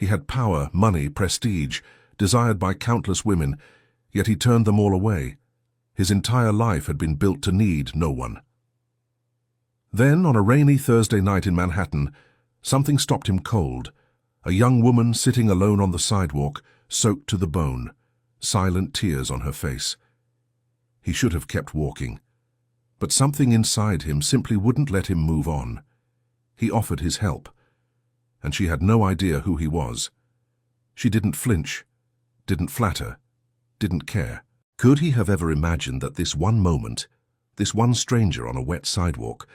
He had power, money, prestige, desired by countless women, yet he turned them all away. His entire life had been built to need no one. Then, on a rainy Thursday night in Manhattan, something stopped him cold. A young woman sitting alone on the sidewalk, soaked to the bone, silent tears on her face. He should have kept walking, but something inside him simply wouldn't let him move on. He offered his help, and she had no idea who he was. She didn't flinch, didn't flatter, didn't care. Could he have ever imagined that this one moment, this one stranger on a wet sidewalk,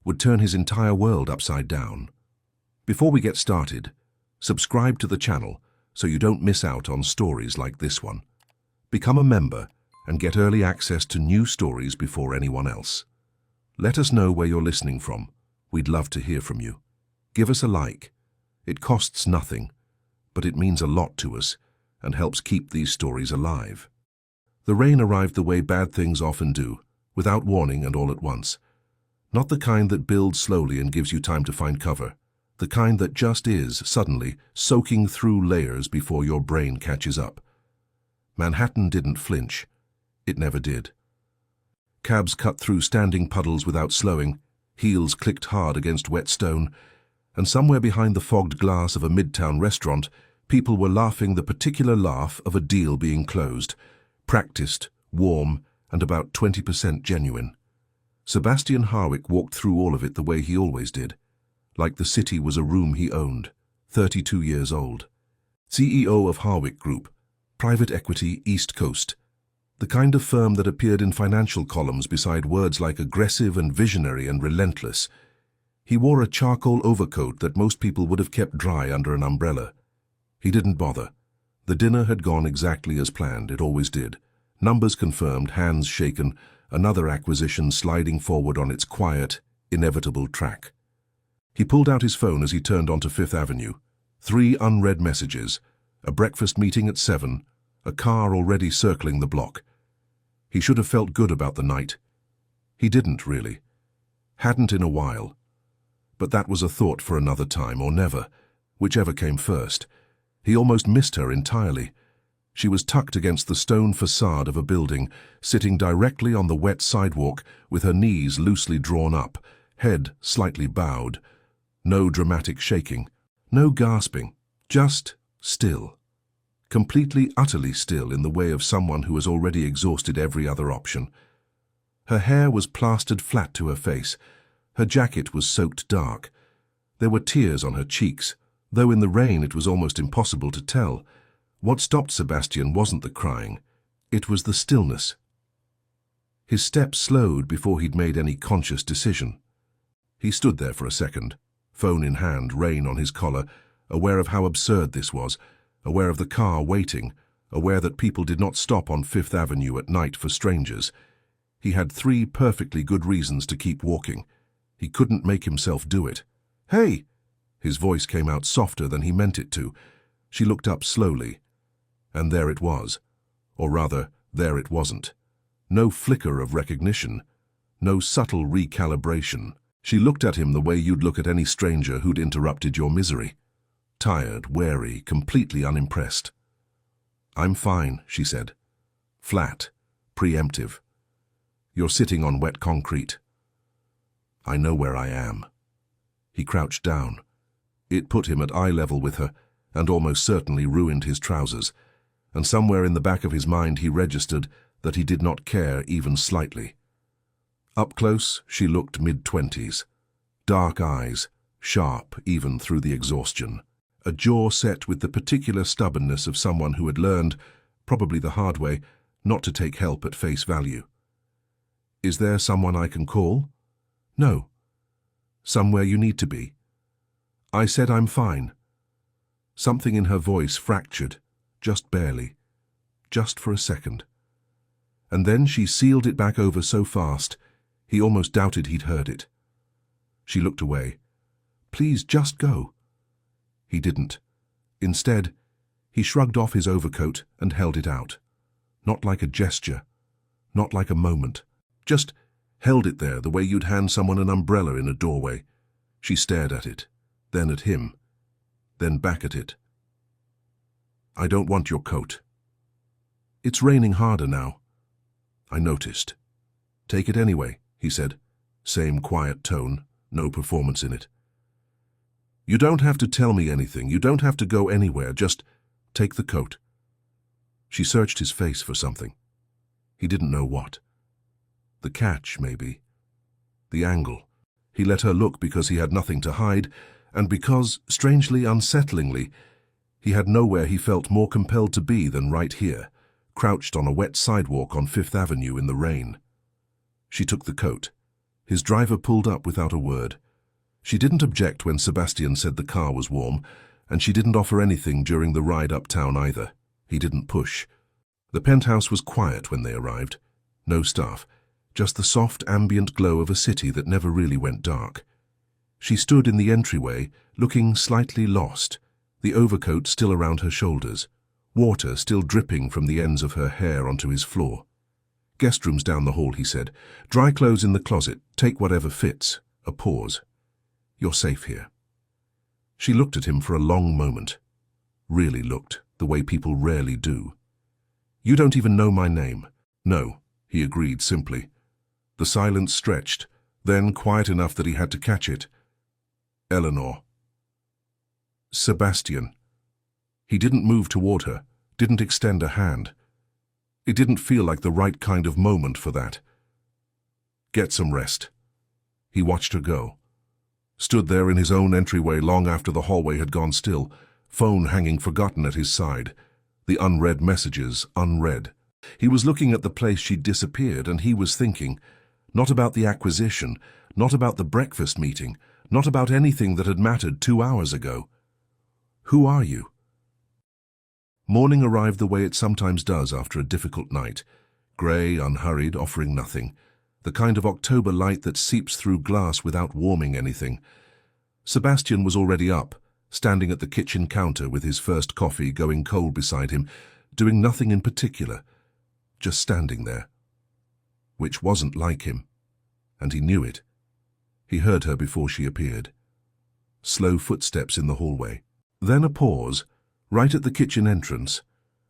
would turn his entire world upside down? Before we get started, subscribe to the channel so you don't miss out on stories like this one. Become a member and get early access to new stories before anyone else. Let us know where you're listening from. We'd love to hear from you. Give us a like. It costs nothing, but it means a lot to us and helps keep these stories alive. The rain arrived the way bad things often do, without warning and all at once. Not the kind that builds slowly and gives you time to find cover. The kind that just is, suddenly, soaking through layers before your brain catches up. Manhattan didn't flinch. It never did. Cabs cut through standing puddles without slowing, heels clicked hard against wet stone, and somewhere behind the fogged glass of a midtown restaurant, people were laughing the particular laugh of a deal being closed, practiced, warm, and about 20% genuine. Sebastian Harwick walked through all of it the way he always did, like the city was a room he owned, 32 years old. CEO of Harwick Group, private equity, East Coast. The kind of firm that appeared in financial columns beside words like aggressive and visionary and relentless. He wore a charcoal overcoat that most people would have kept dry under an umbrella. He didn't bother. The dinner had gone exactly as planned, it always did. Numbers confirmed, hands shaken, another acquisition sliding forward on its quiet, inevitable track. He pulled out his phone as he turned onto Fifth Avenue. 3 unread messages, a breakfast meeting at 7, a car already circling the block. He should have felt good about the night. He didn't, really. Hadn't in a while. But that was a thought for another time, or never, whichever came first. He almost missed her entirely. She was tucked against the stone facade of a building, sitting directly on the wet sidewalk with her knees loosely drawn up, head slightly bowed. No dramatic shaking, no gasping, just still. Completely, utterly still in the way of someone who has already exhausted every other option. Her hair was plastered flat to her face. Her jacket was soaked dark. There were tears on her cheeks, though in the rain it was almost impossible to tell. What stopped Sebastian wasn't the crying, it was the stillness. His steps slowed before he'd made any conscious decision. He stood there for a second, phone in hand, rain on his collar, aware of how absurd this was, aware of the car waiting, aware that people did not stop on Fifth Avenue at night for strangers. He had 3 perfectly good reasons to keep walking. He couldn't make himself do it. "Hey!" His voice came out softer than he meant it to. She looked up slowly. And there it was. Or rather, there it wasn't. No flicker of recognition. No subtle recalibration. She looked at him the way you'd look at any stranger who'd interrupted your misery. Tired, wary, completely unimpressed. "I'm fine," she said. Flat, preemptive. "You're sitting on wet concrete." "I know where I am." He crouched down. It put him at eye level with her, and almost certainly ruined his trousers. And somewhere in the back of his mind he registered that he did not care even slightly. Up close, she looked mid-20s. Dark eyes, sharp even through the exhaustion. A jaw set with the particular stubbornness of someone who had learned, probably the hard way, not to take help at face value. "Is there someone I can call?" "No." "Somewhere you need to be?" "I said I'm fine." Something in her voice fractured, just barely, just for a second. And then she sealed it back over so fast, he almost doubted he'd heard it. She looked away. "Please, just go." He didn't. Instead, he shrugged off his overcoat and held it out. Not like a gesture, not like a moment. Just held it there the way you'd hand someone an umbrella in a doorway. She stared at it, then at him, then back at it. I don't want your coat. It's raining harder now. I noticed. Take it anyway, he said. Same quiet tone, no performance in it. You don't have to tell me anything. You don't have to go anywhere. Just take the coat. She searched his face for something. He didn't know what. The catch, maybe. The angle. He let her look because he had nothing to hide, and because, strangely, unsettlingly, he had nowhere he felt more compelled to be than right here, crouched on a wet sidewalk on Fifth Avenue in the rain. She took the coat. His driver pulled up without a word. She didn't object when Sebastian said the car was warm, and she didn't offer anything during the ride uptown either. He didn't push. The penthouse was quiet when they arrived. No staff, just the soft ambient glow of a city that never really went dark. She stood in the entryway, looking slightly lost, the overcoat still around her shoulders, water still dripping from the ends of her hair onto his floor. Guest rooms down the hall, he said. Dry clothes in the closet. Take whatever fits. A pause. You're safe here. She looked at him for a long moment. Really looked, the way people rarely do. You don't even know my name. No, he agreed simply. The silence stretched, then quiet enough that he had to catch it. Eleanor. Sebastian. He didn't move toward her, didn't extend a hand. It didn't feel like the right kind of moment for that. Get some rest. He watched her go. Stood there in his own entryway long after the hallway had gone still, phone hanging forgotten at his side, the unread messages unread. He was looking at the place she'd disappeared, and he was thinking, not about the acquisition, not about the breakfast meeting, not about anything that had mattered 2 hours ago. Who are you? Morning arrived the way it sometimes does after a difficult night, grey, unhurried, offering nothing, the kind of October light that seeps through glass without warming anything. Sebastian was already up, standing at the kitchen counter with his first coffee going cold beside him, doing nothing in particular, just standing there. Which wasn't like him, and he knew it. He heard her before she appeared. Slow footsteps in the hallway. Then a pause, right at the kitchen entrance,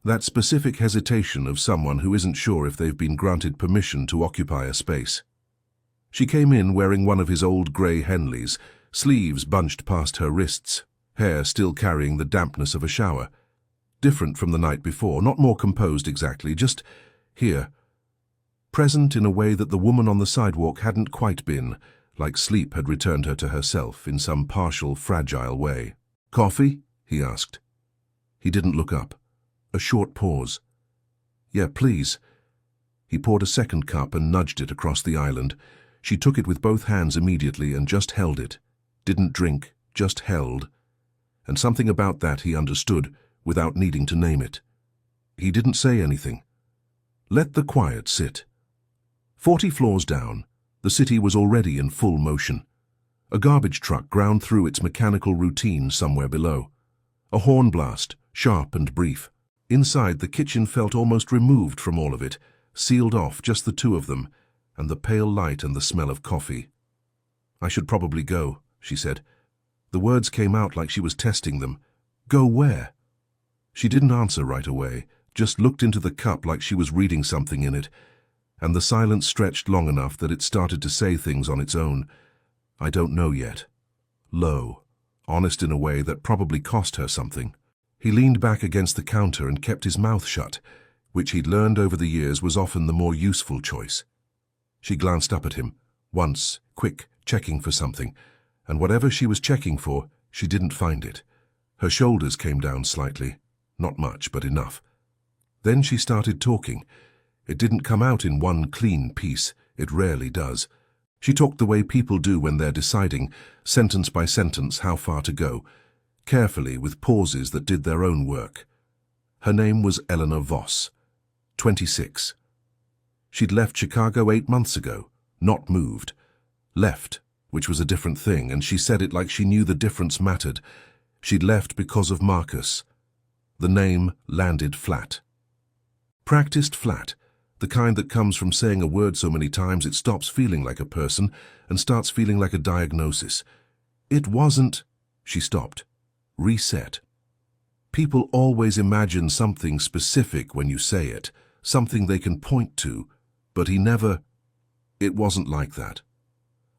that specific hesitation of someone who isn't sure if they've been granted permission to occupy a space. She came in wearing one of his old grey Henleys, sleeves bunched past her wrists, hair still carrying the dampness of a shower. Different from the night before, not more composed exactly, just here. Present in a way that the woman on the sidewalk hadn't quite been, like sleep had returned her to herself in some partial, fragile way. Coffee? He asked. He didn't look up. A short pause. Yeah, please. He poured a second cup and nudged it across the island. She took it with both hands immediately and just held it. Didn't drink, just held. And something about that he understood, without needing to name it. He didn't say anything. Let the quiet sit. 40 floors down, the city was already in full motion. A garbage truck ground through its mechanical routine somewhere below. A horn blast, sharp and brief. Inside, the kitchen felt almost removed from all of it, sealed off, just the two of them, and the pale light and the smell of coffee. I should probably go, she said. The words came out like she was testing them. Go where? She didn't answer right away, just looked into the cup like she was reading something in it, and the silence stretched long enough that it started to say things on its own. I don't know yet. Low, honest in a way that probably cost her something. He leaned back against the counter and kept his mouth shut, which he'd learned over the years was often the more useful choice. She glanced up at him, once, quick, checking for something, and whatever she was checking for, she didn't find it. Her shoulders came down slightly, not much, but enough. Then she started talking. It didn't come out in one clean piece, it rarely does. She talked the way people do when they're deciding, sentence by sentence, how far to go, carefully with pauses that did their own work. Her name was Eleanor Voss, 26. She'd left Chicago 8 months ago, not moved. Left, which was a different thing, and she said it like she knew the difference mattered. She'd left because of Marcus. The name landed flat. Practiced flat, the kind that comes from saying a word so many times it stops feeling like a person and starts feeling like a diagnosis. It wasn't... She stopped. Reset. People always imagine something specific when you say it, something they can point to, but he never... It wasn't like that.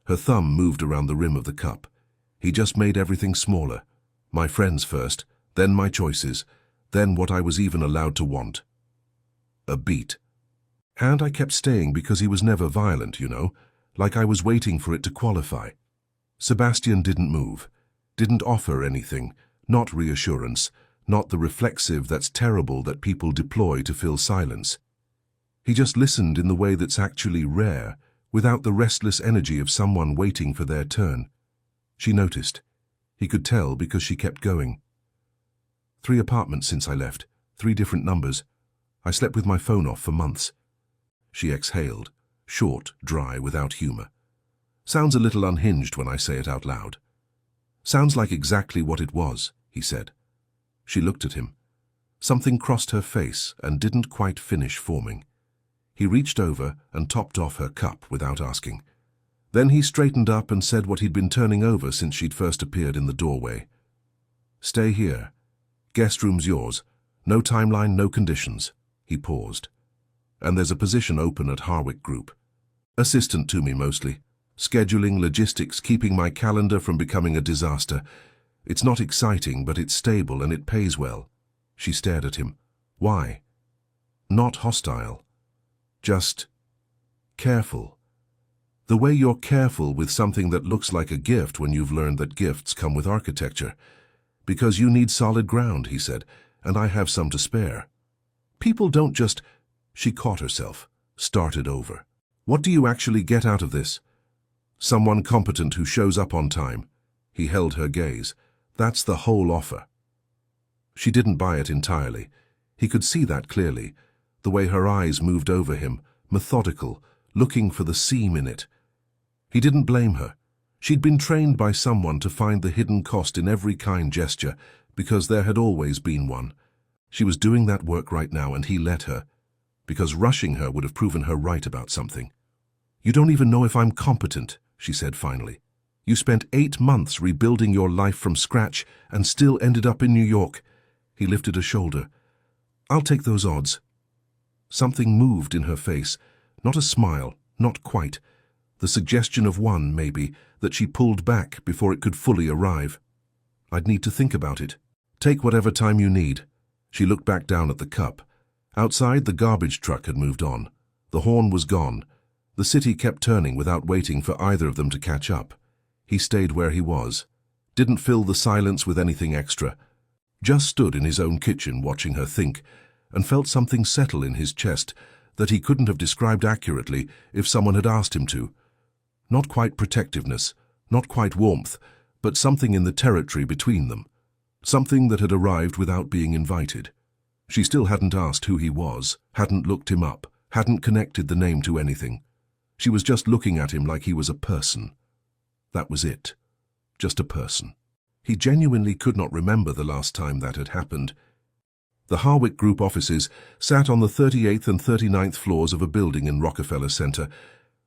Her thumb moved around the rim of the cup. He just made everything smaller. My friends first, then my choices, then what I was even allowed to want. A beat. And I kept staying because he was never violent, you know, like I was waiting for it to qualify. Sebastian didn't move, didn't offer anything, not reassurance, not the reflexive that's terrible that people deploy to fill silence. He just listened in the way that's actually rare, without the restless energy of someone waiting for their turn. She noticed. He could tell because she kept going. 3 apartments since I left, 3 different numbers. I slept with my phone off for months. She exhaled, short, dry, without humor. Sounds a little unhinged when I say it out loud. Sounds like exactly what it was, he said. She looked at him. Something crossed her face and didn't quite finish forming. He reached over and topped off her cup without asking. Then he straightened up and said what he'd been turning over since she'd first appeared in the doorway. Stay here. Guest room's yours. No timeline, no conditions. He paused. And there's a position open at Harwick Group. Assistant to me mostly. Scheduling, logistics, keeping my calendar from becoming a disaster. It's not exciting, but it's stable and it pays well. She stared at him. Why? Not hostile. Just careful. The way you're careful with something that looks like a gift when you've learned that gifts come with architecture. Because you need solid ground, he said, and I have some to spare. People don't just... She caught herself, started over. What do you actually get out of this? Someone competent who shows up on time. He held her gaze. That's the whole offer. She didn't buy it entirely. He could see that clearly. The way her eyes moved over him, methodical, looking for the seam in it. He didn't blame her. She'd been trained by someone to find the hidden cost in every kind gesture, because there had always been one. She was doing that work right now, and he let her, because rushing her would have proven her right about something. You don't even know if I'm competent, she said finally. You spent 8 months rebuilding your life from scratch and still ended up in New York. He lifted a shoulder. I'll take those odds. Something moved in her face, not a smile, not quite. The suggestion of one, maybe, that she pulled back before it could fully arrive. I'd need to think about it. Take whatever time you need. She looked back down at the cup. Outside, the garbage truck had moved on. The horn was gone. The city kept turning without waiting for either of them to catch up. He stayed where he was. Didn't fill the silence with anything extra. Just stood in his own kitchen watching her think, and felt something settle in his chest that he couldn't have described accurately if someone had asked him to. Not quite protectiveness, not quite warmth, but something in the territory between them. Something that had arrived without being invited. She still hadn't asked who he was, hadn't looked him up, hadn't connected the name to anything. She was just looking at him like he was a person. That was it. Just a person. He genuinely could not remember the last time that had happened. The Harwick Group offices sat on the 38th and 39th floors of a building in Rockefeller Center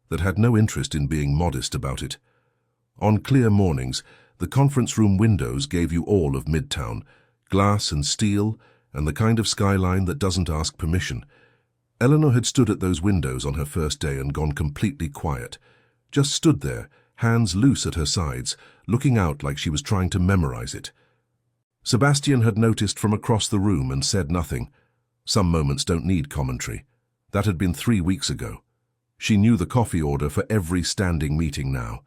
that had no interest in being modest about it. On clear mornings, the conference room windows gave you all of Midtown, glass and steel, and the kind of skyline that doesn't ask permission. Eleanor had stood at those windows on her first day and gone completely quiet. Just stood there, hands loose at her sides, looking out like she was trying to memorize it. Sebastian had noticed from across the room and said nothing. Some moments don't need commentary. That had been 3 weeks ago. She knew the coffee order for every standing meeting now.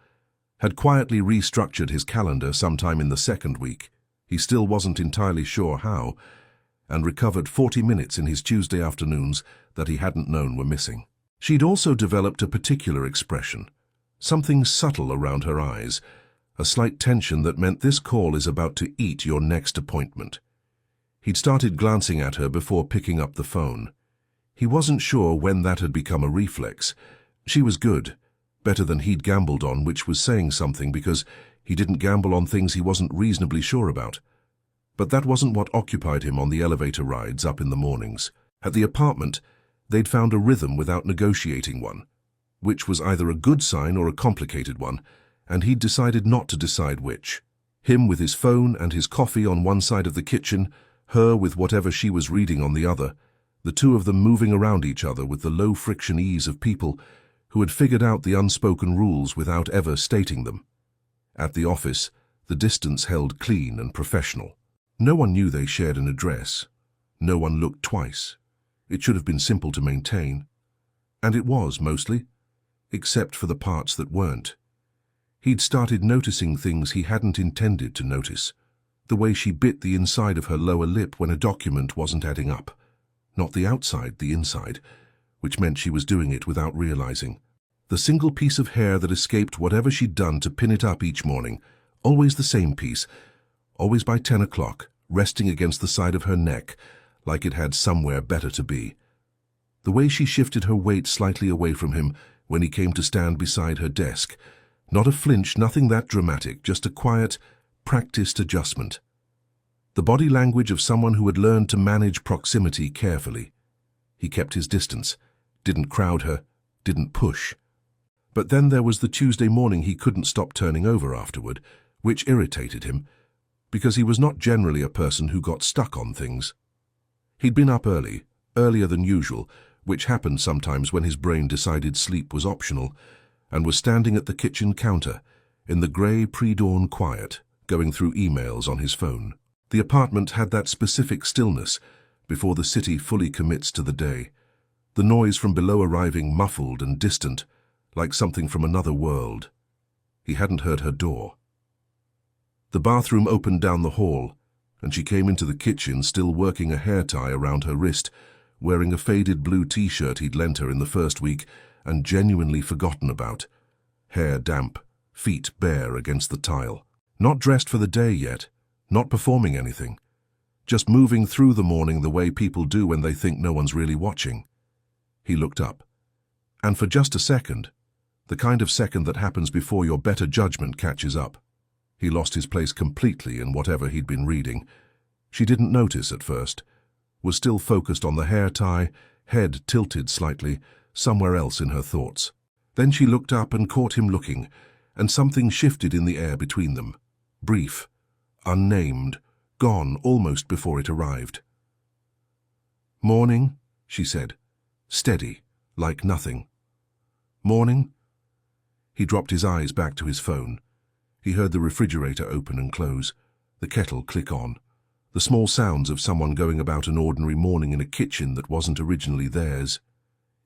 Had quietly restructured his calendar sometime in the 2nd week. He still wasn't entirely sure how, and recovered 40 minutes in his Tuesday afternoons that he hadn't known were missing. She'd also developed a particular expression, something subtle around her eyes, a slight tension that meant this call is about to eat your next appointment. He'd started glancing at her before picking up the phone. He wasn't sure when that had become a reflex. She was good, better than he'd gambled on, which was saying something because he didn't gamble on things he wasn't reasonably sure about. But that wasn't what occupied him on the elevator rides up in the mornings. At the apartment, they'd found a rhythm without negotiating one, which was either a good sign or a complicated one, and he'd decided not to decide which. Him with his phone and his coffee on one side of the kitchen, her with whatever she was reading on the other, the two of them moving around each other with the low-friction ease of people who had figured out the unspoken rules without ever stating them. At the office, the distance held clean and professional. No one knew they shared an address. No one looked twice. It should have been simple to maintain. And it was, mostly, except for the parts that weren't. He'd started noticing things he hadn't intended to notice. The way she bit the inside of her lower lip when a document wasn't adding up. Not the outside, the inside, which meant she was doing it without realizing. The single piece of hair that escaped whatever she'd done to pin it up each morning, always the same piece, always by 10 o'clock, resting against the side of her neck, like it had somewhere better to be. The way she shifted her weight slightly away from him when he came to stand beside her desk. Not a flinch, nothing that dramatic, just a quiet, practiced adjustment. The body language of someone who had learned to manage proximity carefully. He kept his distance, didn't crowd her, didn't push. But then there was the Tuesday morning he couldn't stop turning over afterward, which irritated him, because he was not generally a person who got stuck on things. He'd been up early, earlier than usual, which happened sometimes when his brain decided sleep was optional, and was standing at the kitchen counter, in the grey pre-dawn quiet, going through emails on his phone. The apartment had that specific stillness before the city fully commits to the day. The noise from below arriving muffled and distant, like something from another world. He hadn't heard her door. The bathroom opened down the hall, and she came into the kitchen still working a hair tie around her wrist, wearing a faded blue t-shirt he'd lent her in the first week and genuinely forgotten about. Hair damp, feet bare against the tile. Not dressed for the day yet, not performing anything. Just moving through the morning the way people do when they think no one's really watching. He looked up. And for just a second, the kind of second that happens before your better judgment catches up, he lost his place completely in whatever he'd been reading. She didn't notice at first, was still focused on the hair tie, head tilted slightly, somewhere else in her thoughts. Then she looked up and caught him looking, and something shifted in the air between them. Brief, unnamed, gone almost before it arrived. "Morning," she said, steady, like nothing. "Morning?" He dropped his eyes back to his phone. He heard the refrigerator open and close, the kettle click on, the small sounds of someone going about an ordinary morning in a kitchen that wasn't originally theirs.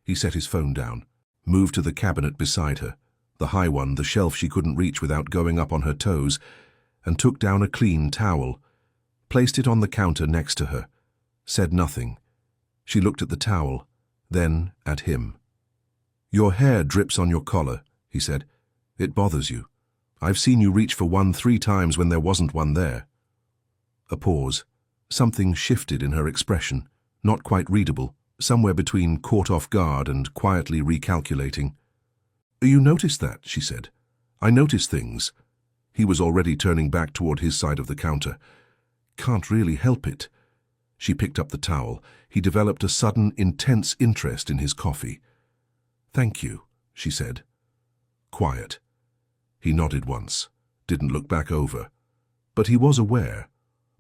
He set his phone down, moved to the cabinet beside her, the high one, the shelf she couldn't reach without going up on her toes, and took down a clean towel, placed it on the counter next to her, said nothing. She looked at the towel, then at him. "Your hair drips on your collar," he said. "It bothers you. I've seen you reach for one 3 times when there wasn't one there." A pause. Something shifted in her expression, not quite readable, somewhere between caught off guard and quietly recalculating. "You noticed that," she said. "I notice things." He was already turning back toward his side of the counter. "Can't really help it." She picked up the towel. He developed a sudden, intense interest in his coffee. "Thank you," she said. Quiet. He nodded once, didn't look back over. But he was aware,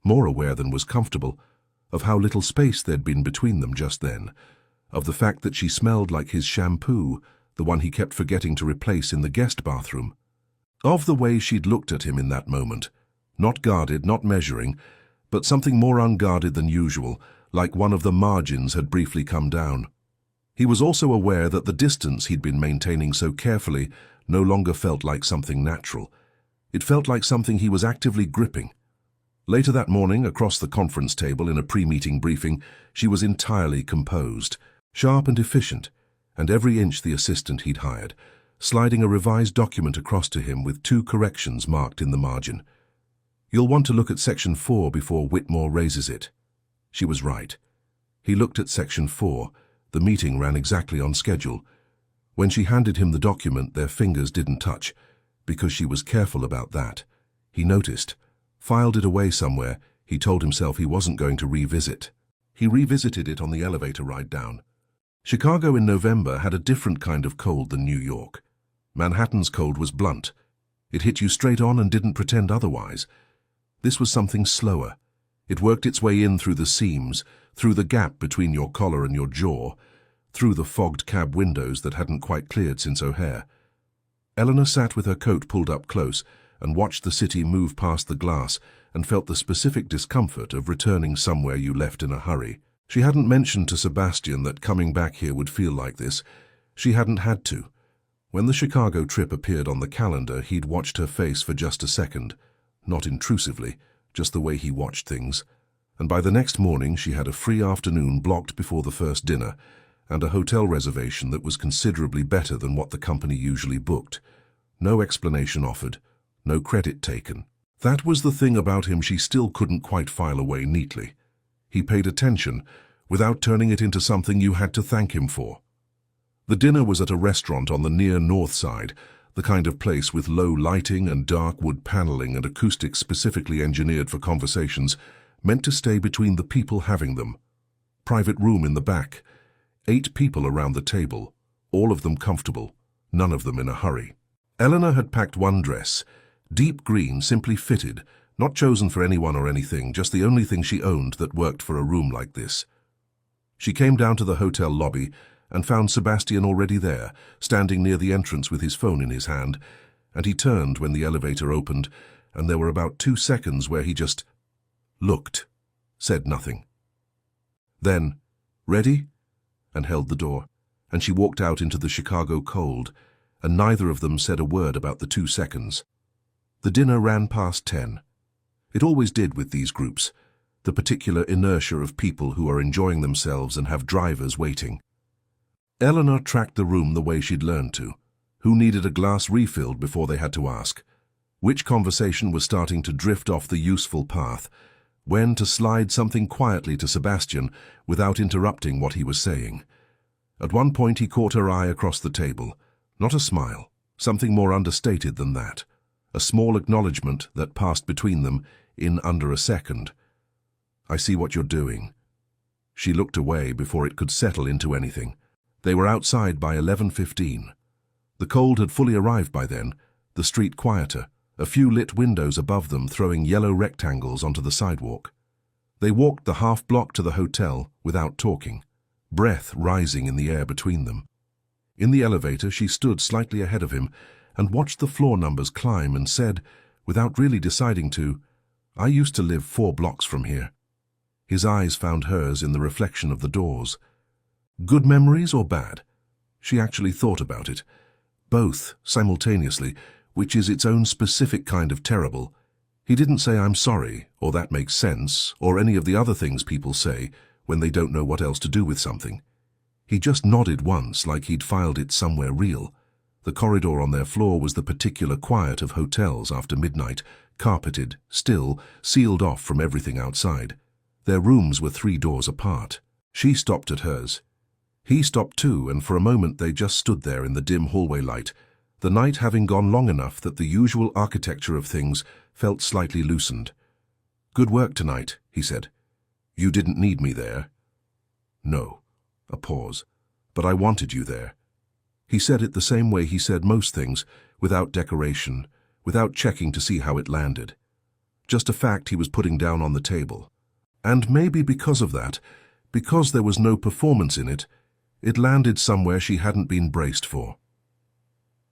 more aware than was comfortable, of how little space there'd been between them just then, of the fact that she smelled like his shampoo, the one he kept forgetting to replace in the guest bathroom. Of the way she'd looked at him in that moment, not guarded, not measuring, but something more unguarded than usual, like one of the margins had briefly come down. He was also aware that the distance he'd been maintaining so carefully no longer felt like something natural. It felt like something he was actively gripping. Later that morning, across the conference table in a pre-meeting briefing, she was entirely composed, sharp and efficient, and every inch the assistant he'd hired, sliding a revised document across to him with 2 corrections marked in the margin. "You'll want to look at Section 4 before Whitmore raises it." She was right. He looked at Section 4. The meeting ran exactly on schedule. When she handed him the document, their fingers didn't touch, because she was careful about that. He noticed. Filed it away somewhere. He told himself he wasn't going to revisit. He revisited it on the elevator ride down. Chicago in November had a different kind of cold than New York. Manhattan's cold was blunt. It hit you straight on and didn't pretend otherwise. This was something slower. It worked its way in through the seams, through the gap between your collar and your jaw, through the fogged cab windows that hadn't quite cleared since O'Hare. Eleanor sat with her coat pulled up close and watched the city move past the glass and felt the specific discomfort of returning somewhere you left in a hurry. She hadn't mentioned to Sebastian that coming back here would feel like this. She hadn't had to. When the Chicago trip appeared on the calendar, he'd watched her face for just a second, not intrusively, just the way he watched things. And by the next morning she had a free afternoon blocked before the first dinner, and a hotel reservation that was considerably better than what the company usually booked. No explanation offered, no credit taken. That was the thing about him she still couldn't quite file away neatly. He paid attention, without turning it into something you had to thank him for. The dinner was at a restaurant on the near north side, the kind of place with low lighting and dark wood paneling and acoustics specifically engineered for conversations, meant to stay between the people having them. Private room in the back. 8 people around the table, all of them comfortable, none of them in a hurry. Eleanor had packed one dress, deep green, simply fitted, not chosen for anyone or anything, just the only thing she owned that worked for a room like this. She came down to the hotel lobby and found Sebastian already there, standing near the entrance with his phone in his hand, and he turned when the elevator opened, and there were about 2 seconds where he just looked, said nothing. Then, "Ready?" and held the door, and she walked out into the Chicago cold, and neither of them said a word about the 2 seconds. The dinner ran past 10. It always did with these groups, the particular inertia of people who are enjoying themselves and have drivers waiting. Eleanor tracked the room the way she'd learned to. Who needed a glass refilled before they had to ask? Which conversation was starting to drift off the useful path? When to slide something quietly to Sebastian without interrupting what he was saying. At one point he caught her eye across the table. Not a smile, something more understated than that. A small acknowledgement that passed between them in under a second. "I see what you're doing." She looked away before it could settle into anything. They were outside by 11:15. The cold had fully arrived by then, the street quieter, a few lit windows above them throwing yellow rectangles onto the sidewalk. They walked the half-block to the hotel without talking, breath rising in the air between them. In the elevator she stood slightly ahead of him and watched the floor numbers climb and said, without really deciding to, "I used to live 4 blocks from here." His eyes found hers in the reflection of the doors. Good memories or bad? She actually thought about it. Both, simultaneously, which is its own specific kind of terrible. He didn't say "I'm sorry," or "that makes sense," or any of the other things people say when they don't know what else to do with something. He just nodded once like he'd filed it somewhere real. The corridor on their floor was the particular quiet of hotels after midnight, carpeted, still, sealed off from everything outside. Their rooms were 3 doors apart. She stopped at hers. He stopped too, and for a moment they just stood there in the dim hallway light, the night having gone long enough that the usual architecture of things felt slightly loosened. "Good work tonight," he said. "You didn't need me there." "No." A pause. "But I wanted you there." He said it the same way he said most things, without decoration, without checking to see how it landed. Just a fact he was putting down on the table. And maybe because of that, because there was no performance in it, it landed somewhere she hadn't been braced for.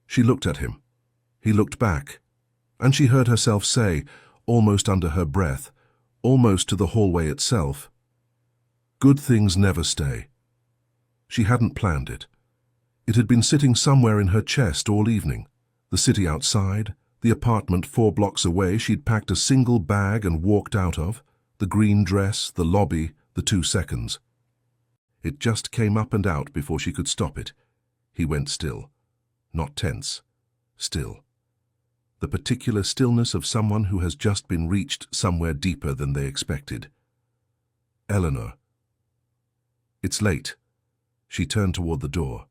She looked at him. He looked back. And she heard herself say, almost under her breath, almost to the hallway itself, "Good things never stay." She hadn't planned it. It had been sitting somewhere in her chest all evening. The city outside, the apartment 4 blocks away she'd packed a single bag and walked out of, the green dress, the lobby, the 2 seconds. It just came up and out before she could stop it. He went still. Not tense. Still. The particular stillness of someone who has just been reached somewhere deeper than they expected. "Eleanor." "It's late." She turned toward the door.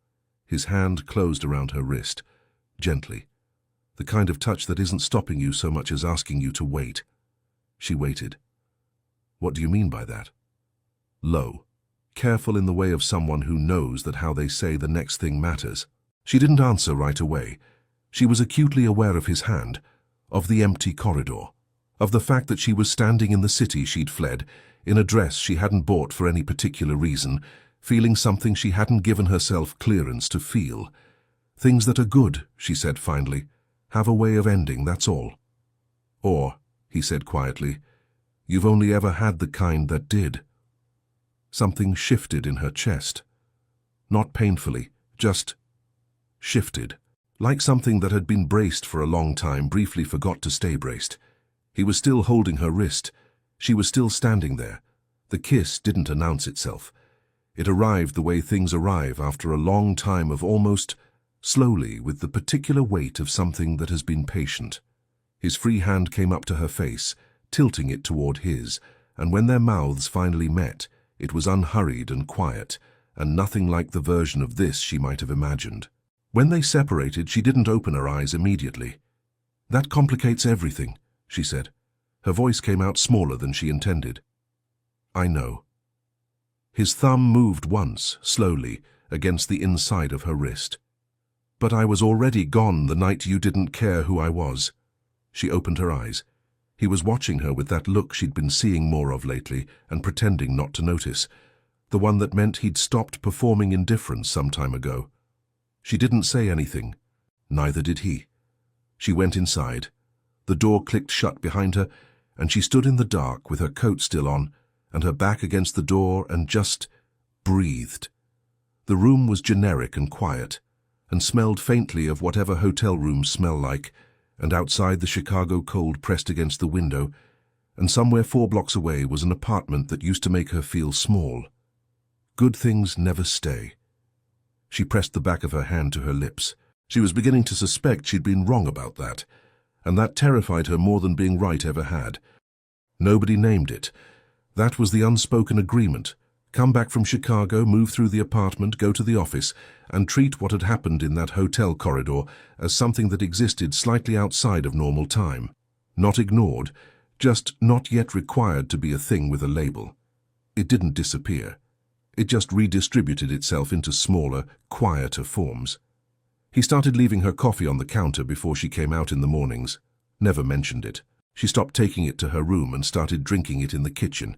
His hand closed around her wrist, gently. The kind of touch that isn't stopping you so much as asking you to wait. She waited. "What do you mean by that?" Low. Careful in the way of someone who knows that how they say the next thing matters. She didn't answer right away. She was acutely aware of his hand, of the empty corridor. of the fact that she was standing in the city she'd fled, in a dress she hadn't bought for any particular reason, feeling something she hadn't given herself clearance to feel. Things that are good, she said finally, have a way of ending, that's all. Or, he said quietly, you've only ever had the kind that did. Something shifted in her chest. Not painfully, just shifted. Like something that had been braced for a long time briefly forgot to stay braced. He was still holding her wrist. She was still standing there. The kiss didn't announce itself. It arrived the way things arrive after a long time of almost slowly, with the particular weight of something that has been patient. His free hand came up to her face, tilting it toward his, and when their mouths finally met, it was unhurried and quiet, and nothing like the version of this she might have imagined. When they separated, she didn't open her eyes immediately. That complicates everything, she said. Her voice came out smaller than she intended. I know. His thumb moved once, slowly, against the inside of her wrist. But I was already gone the night you didn't care who I was. She opened her eyes. He was watching her with that look she'd been seeing more of lately and pretending not to notice, the one that meant he'd stopped performing indifference some time ago. She didn't say anything. Neither did he. She went inside. The door clicked shut behind her, and she stood in the dark with her coat still on and her back against the door and just breathed. The room was generic and quiet, and smelled faintly of whatever hotel rooms smell like, and outside the Chicago cold pressed against the window, and somewhere 4 blocks away was an apartment that used to make her feel small. Good things never stay. She pressed the back of her hand to her lips. She was beginning to suspect she'd been wrong about that, and that terrified her more than being right ever had. Nobody named it. That was the unspoken agreement. Come back from Chicago, move through the apartment, go to the office, and treat what had happened in that hotel corridor as something that existed slightly outside of normal time. Not ignored, just not yet required to be a thing with a label. It didn't disappear. It just redistributed itself into smaller, quieter forms. He started leaving her coffee on the counter before she came out in the mornings. Never mentioned it. She stopped taking it to her room and started drinking it in the kitchen,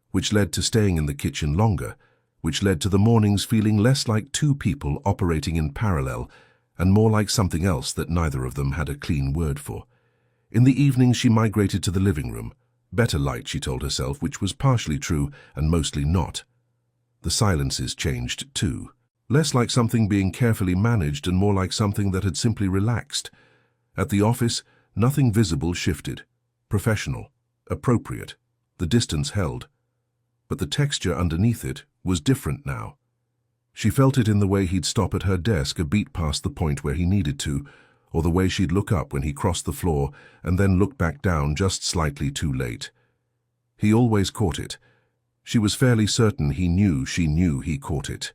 which led to staying in the kitchen longer, which led to the mornings feeling less like 2 people operating in parallel and more like something else that neither of them had a clean word for. In the evenings she migrated to the living room. Better light, she told herself, which was partially true and mostly not. The silences changed too. Less like something being carefully managed and more like something that had simply relaxed. At the office, nothing visible shifted. Professional, appropriate, the distance held. But the texture underneath it was different now. She felt it in the way he'd stop at her desk a beat past the point where he needed to, or the way she'd look up when he crossed the floor and then look back down just slightly too late. He always caught it. She was fairly certain she knew he caught it.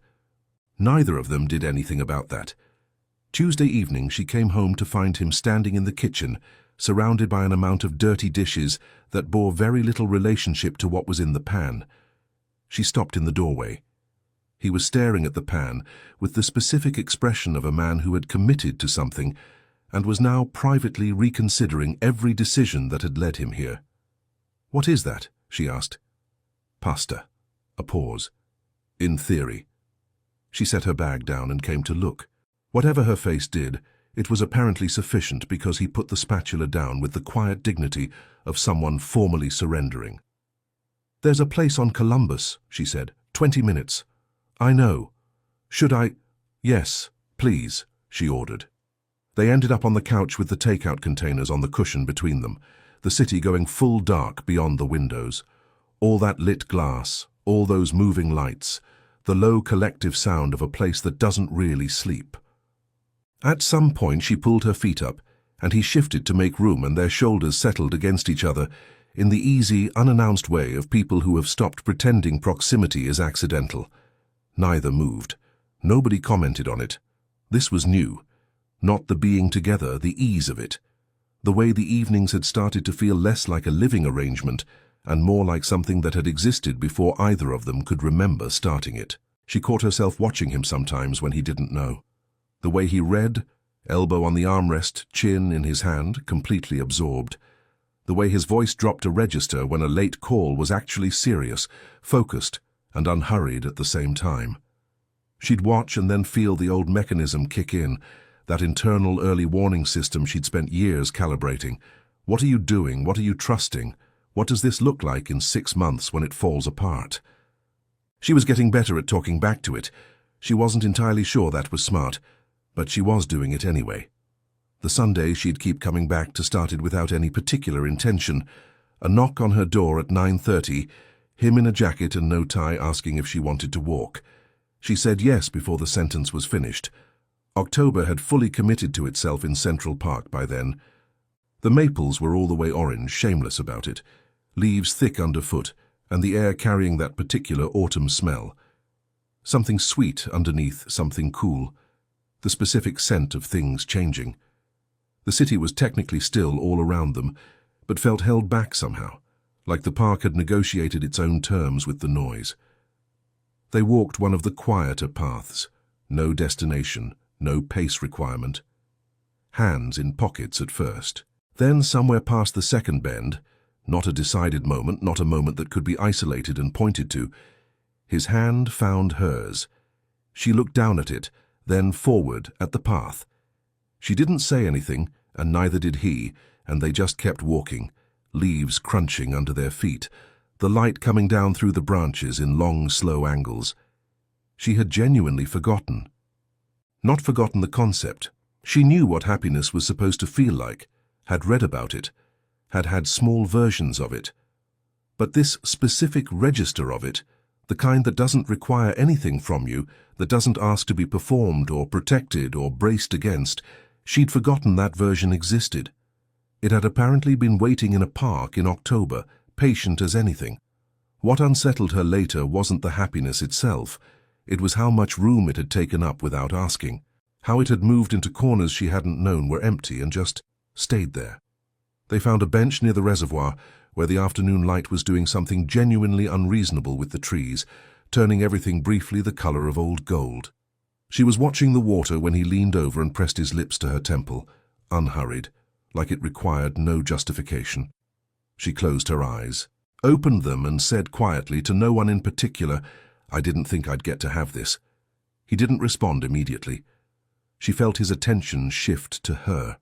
Neither of them did anything about that. Tuesday evening she came home to find him standing in the kitchen, surrounded by an amount of dirty dishes that bore very little relationship to what was in the pan. She stopped in the doorway. He was staring at the pan with the specific expression of a man who had committed to something and was now privately reconsidering every decision that had led him here. "What is that?" she asked. "Pasta." A pause. "In theory." She set her bag down and came to look. Whatever her face did, it was apparently sufficient because he put the spatula down with the quiet dignity of someone formally surrendering. "There's a place on Columbus," she said. 20 minutes. "I know. Should I—" "Yes, please," she ordered. They ended up on the couch with the takeout containers on the cushion between them, the city going full dark beyond the windows. All that lit glass, all those moving lights, the low collective sound of a place that doesn't really sleep. At some point she pulled her feet up, and he shifted to make room, and their shoulders settled against each other in the easy, unannounced way of people who have stopped pretending proximity is accidental. Neither moved. Nobody commented on it. This was new. Not the being together, the ease of it. The way the evenings had started to feel less like a living arrangement and more like something that had existed before either of them could remember starting it. She caught herself watching him sometimes when he didn't know. The way he read, elbow on the armrest, chin in his hand, completely absorbed. The way his voice dropped to register when a late call was actually serious, focused, and unhurried at the same time. She'd watch and then feel the old mechanism kick in, that internal early warning system she'd spent years calibrating. What are you doing? What are you trusting? What does this look like in 6 months when it falls apart? She was getting better at talking back to it. She wasn't entirely sure that was smart, but she was doing it anyway. The Sunday she'd keep coming back to started without any particular intention. A knock on her door at 9:30, him in a jacket and no tie asking if she wanted to walk. She said yes before the sentence was finished. October had fully committed to itself in Central Park by then. The maples were all the way orange, shameless about it, leaves thick underfoot, and the air carrying that particular autumn smell. Something sweet underneath something cool, the specific scent of things changing. The city was technically still all around them, but felt held back somehow, like the park had negotiated its own terms with the noise. They walked one of the quieter paths, no destination, no pace requirement. Hands in pockets at first. Then somewhere past the second bend, not a decided moment, not a moment that could be isolated and pointed to, his hand found hers. She looked down at it, then forward at the path. She didn't say anything, and neither did he, and they just kept walking, leaves crunching under their feet, the light coming down through the branches in long, slow angles. She had genuinely forgotten. Not forgotten the concept. She knew what happiness was supposed to feel like, had read about it, had had small versions of it. But this specific register of it, the kind that doesn't require anything from you, that doesn't ask to be performed or protected or braced against, she'd forgotten that version existed. It had apparently been waiting in a park in October, patient as anything. What unsettled her later wasn't the happiness itself. It was how much room it had taken up without asking, how it had moved into corners she hadn't known were empty and just stayed there. They found a bench near the reservoir where the afternoon light was doing something genuinely unreasonable with the trees, turning everything briefly the color of old gold. She was watching the water when he leaned over and pressed his lips to her temple, unhurried, like it required no justification. She closed her eyes, opened them and said quietly to no one in particular, "I didn't think I'd get to have this." He didn't respond immediately. She felt his attention shift to her.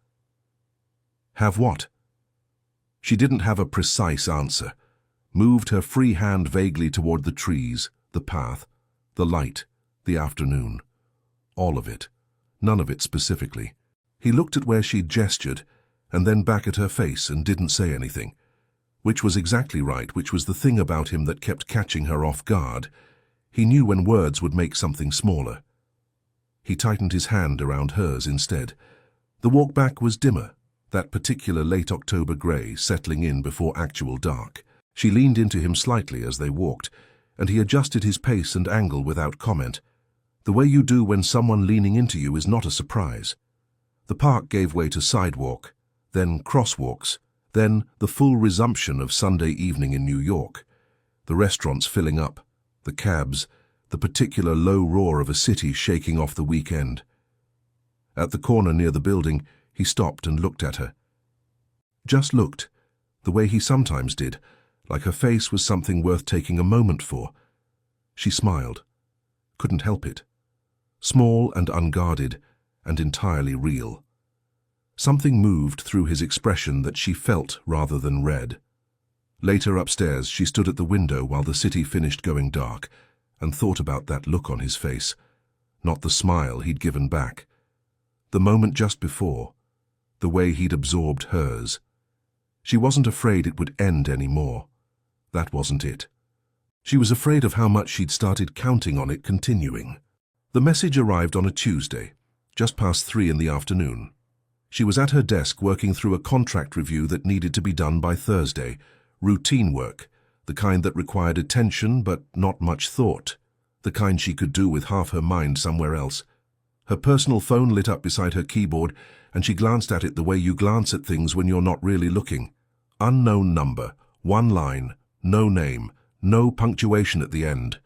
Have what? She didn't have a precise answer, moved her free hand vaguely toward the trees, the path, the light, the afternoon. All of it, none of it specifically. He looked at where she'd gestured, and then back at her face and didn't say anything. Which was exactly right, which was the thing about him that kept catching her off guard. He knew when words would make something smaller. He tightened his hand around hers instead. The walk back was dimmer, that particular late October grey settling in before actual dark. She leaned into him slightly as they walked, and he adjusted his pace and angle without comment. The way you do when someone leaning into you is not a surprise. The park gave way to sidewalk, then crosswalks, then the full resumption of Sunday evening in New York. The restaurants filling up, the cabs, the particular low roar of a city shaking off the weekend. At the corner near the building, he stopped and looked at her. Just looked, the way he sometimes did, like her face was something worth taking a moment for. She smiled. Couldn't help it. Small and unguarded, and entirely real. Something moved through his expression that she felt rather than read. Later upstairs, she stood at the window while the city finished going dark, and thought about that look on his face, not the smile he'd given back. The moment just before, the way he'd absorbed hers. She wasn't afraid it would end anymore. That wasn't it. She was afraid of how much she'd started counting on it continuing. The message arrived on a Tuesday, just past 3 in the afternoon. She was at her desk working through a contract review that needed to be done by Thursday, routine work, the kind that required attention but not much thought, the kind she could do with half her mind somewhere else. Her personal phone lit up beside her keyboard, and she glanced at it the way you glance at things when you're not really looking. Unknown number, 1 line, no name, no punctuation at the end.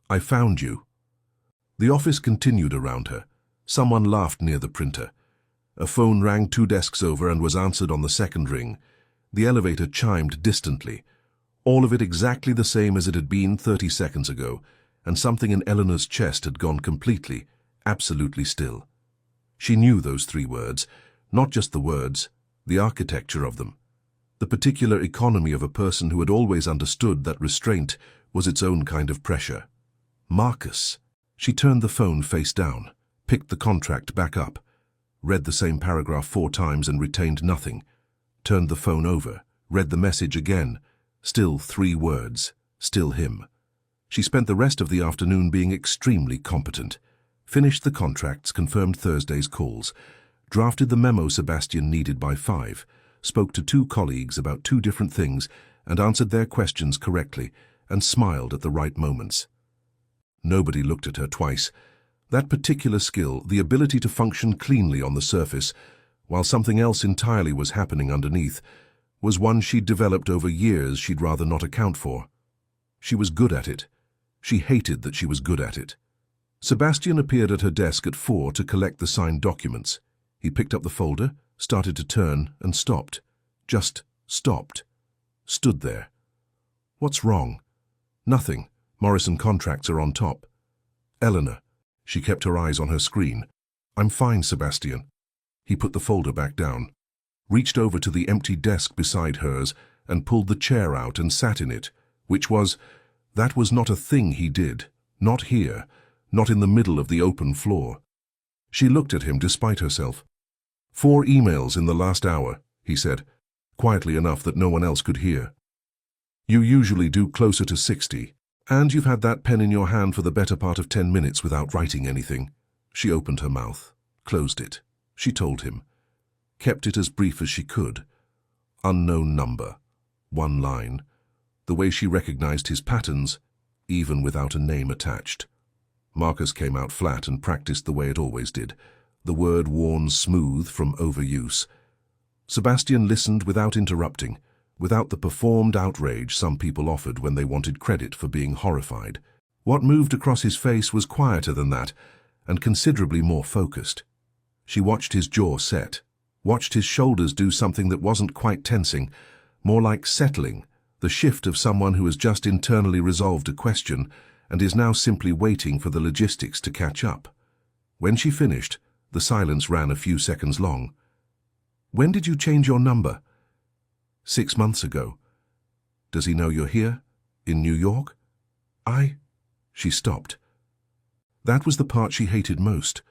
I found you. The office continued around her. Someone laughed near the printer. A phone rang 2 desks over and was answered on the second ring. The elevator chimed distantly, all of it exactly the same as it had been 30 seconds ago, and something in Eleanor's chest had gone completely, absolutely still. She knew those 3 words, not just the words, the architecture of them, the particular economy of a person who had always understood that restraint was its own kind of pressure. Marcus. She turned the phone face down, picked the contract back up, read the same paragraph 4 times and retained nothing, turned the phone over, read the message again, still 3 words, still him. She spent the rest of the afternoon being extremely competent, finished the contracts, confirmed Thursday's calls, drafted the memo Sebastian needed by 5, spoke to 2 colleagues about 2 different things and answered their questions correctly and smiled at the right moments. Nobody looked at her twice. That particular skill, the ability to function cleanly on the surface, while something else entirely was happening underneath, was one she'd developed over years she'd rather not account for. She was good at it. She hated that she was good at it. Sebastian appeared at her desk at 4 to collect the signed documents. He picked up the folder, started to turn, and stopped. Just stopped. Stood there. What's wrong? Nothing. Morrison contracts are on top. Eleanor. She kept her eyes on her screen. I'm fine, Sebastian. He put the folder back down, reached over to the empty desk beside hers and pulled the chair out and sat in it, that was not a thing he did. Not here. Not in the middle of the open floor. She looked at him despite herself. 4 emails in the last hour, he said, quietly enough that no one else could hear. You usually do closer to 60. And you've had that pen in your hand for the better part of 10 minutes without writing anything. She opened her mouth, closed it. She told him. Kept it as brief as she could. Unknown number. 1 line. The way she recognized his patterns, even without a name attached. Marcus came out flat and practiced the way it always did, the word worn smooth from overuse. Sebastian listened without interrupting, without the performed outrage some people offered when they wanted credit for being horrified. What moved across his face was quieter than that, and considerably more focused. She watched his jaw set, watched his shoulders do something that wasn't quite tensing, more like settling, the shift of someone who has just internally resolved a question and is now simply waiting for the logistics to catch up. When she finished, the silence ran a few seconds long. When did you change your number? 6 months ago. Does he know you're here? In New York? She stopped. That was the part she hated most.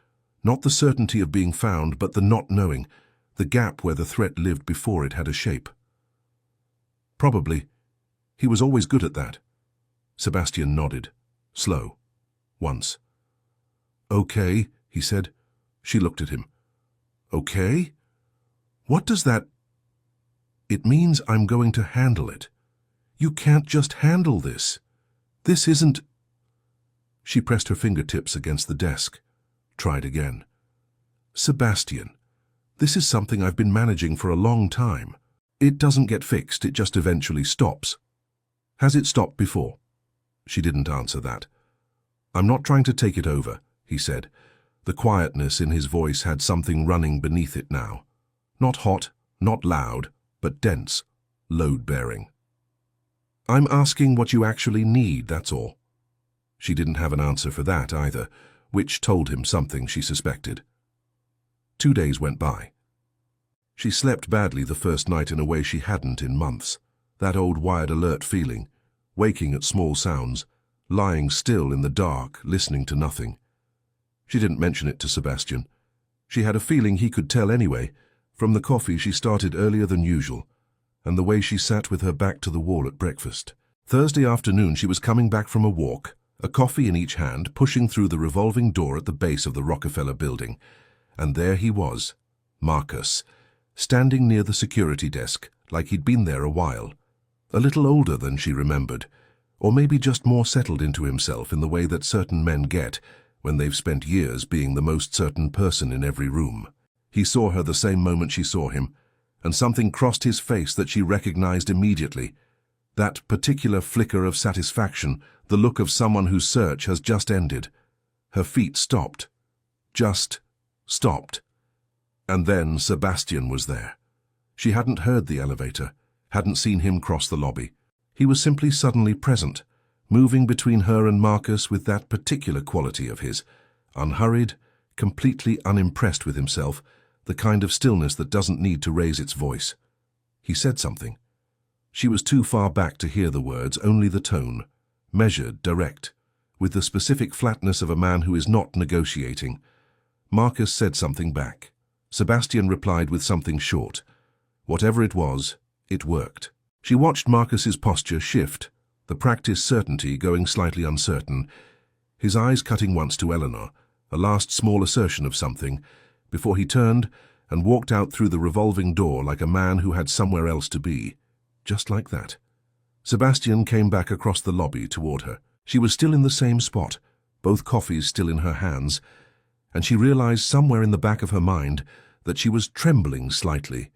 Not the certainty of being found, but the not knowing, the gap where the threat lived before it had a shape. Probably. He was always good at that. Sebastian nodded. Slow. Once. Okay, he said. She looked at him. Okay? What does that... It means I'm going to handle it. You can't just handle this. This isn't... She pressed her fingertips against the desk. Tried again. Sebastian, this is something I've been managing for a long time. It doesn't get fixed, it just eventually stops. Has it stopped before? She didn't answer that. I'm not trying to take it over, he said. The quietness in his voice had something running beneath it now. Not hot, not loud, but dense, load-bearing. I'm asking what you actually need, that's all. She didn't have an answer for that either, which told him something she suspected. 2 days went by. She slept badly the first night in a way she hadn't in months. That old wired alert feeling, waking at small sounds, lying still in the dark, listening to nothing. She didn't mention it to Sebastian. She had a feeling he could tell anyway, from the coffee she started earlier than usual, and the way she sat with her back to the wall at breakfast. Thursday afternoon she was coming back from a walk, a coffee in each hand, pushing through the revolving door at the base of the Rockefeller building. And there he was, Marcus, standing near the security desk, like he'd been there a while. A little older than she remembered, or maybe just more settled into himself in the way that certain men get when they've spent years being the most certain person in every room. He saw her the same moment she saw him, and something crossed his face that she recognized immediately. That particular flicker of satisfaction, the look of someone whose search has just ended. Her feet stopped. Just stopped. And then Sebastian was there. She hadn't heard the elevator. hadn't seen him cross the lobby. He was simply suddenly present, moving between her and Marcus with that particular quality of his, unhurried, completely unimpressed with himself, the kind of stillness that doesn't need to raise its voice. He said something. She was too far back to hear the words, only the tone, measured, direct, with the specific flatness of a man who is not negotiating. Marcus said something back. Sebastian replied with something short. Whatever it was, it worked. She watched Marcus's posture shift, the practiced certainty going slightly uncertain, his eyes cutting once to Eleanor, a last small assertion of something, before he turned and walked out through the revolving door like a man who had somewhere else to be. Just like that. Sebastian came back across the lobby toward her. She was still in the same spot, both coffees still in her hands, and she realized somewhere in the back of her mind that she was trembling slightly.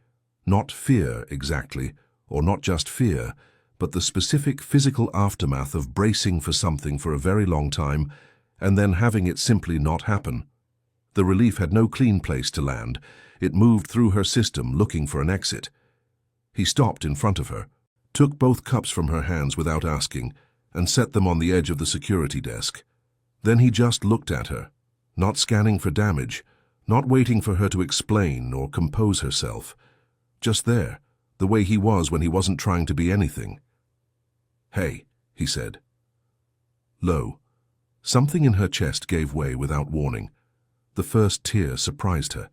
Not fear, exactly, or not just fear, but the specific physical aftermath of bracing for something for a very long time and then having it simply not happen. The relief had no clean place to land. It moved through her system, looking for an exit. He stopped in front of her, took both cups from her hands without asking, and set them on the edge of the security desk. Then he just looked at her, not scanning for damage, not waiting for her to explain or compose herself. Just there, the way he was when he wasn't trying to be anything. "Hey," he said. Low. Something in her chest gave way without warning. The first tear surprised her.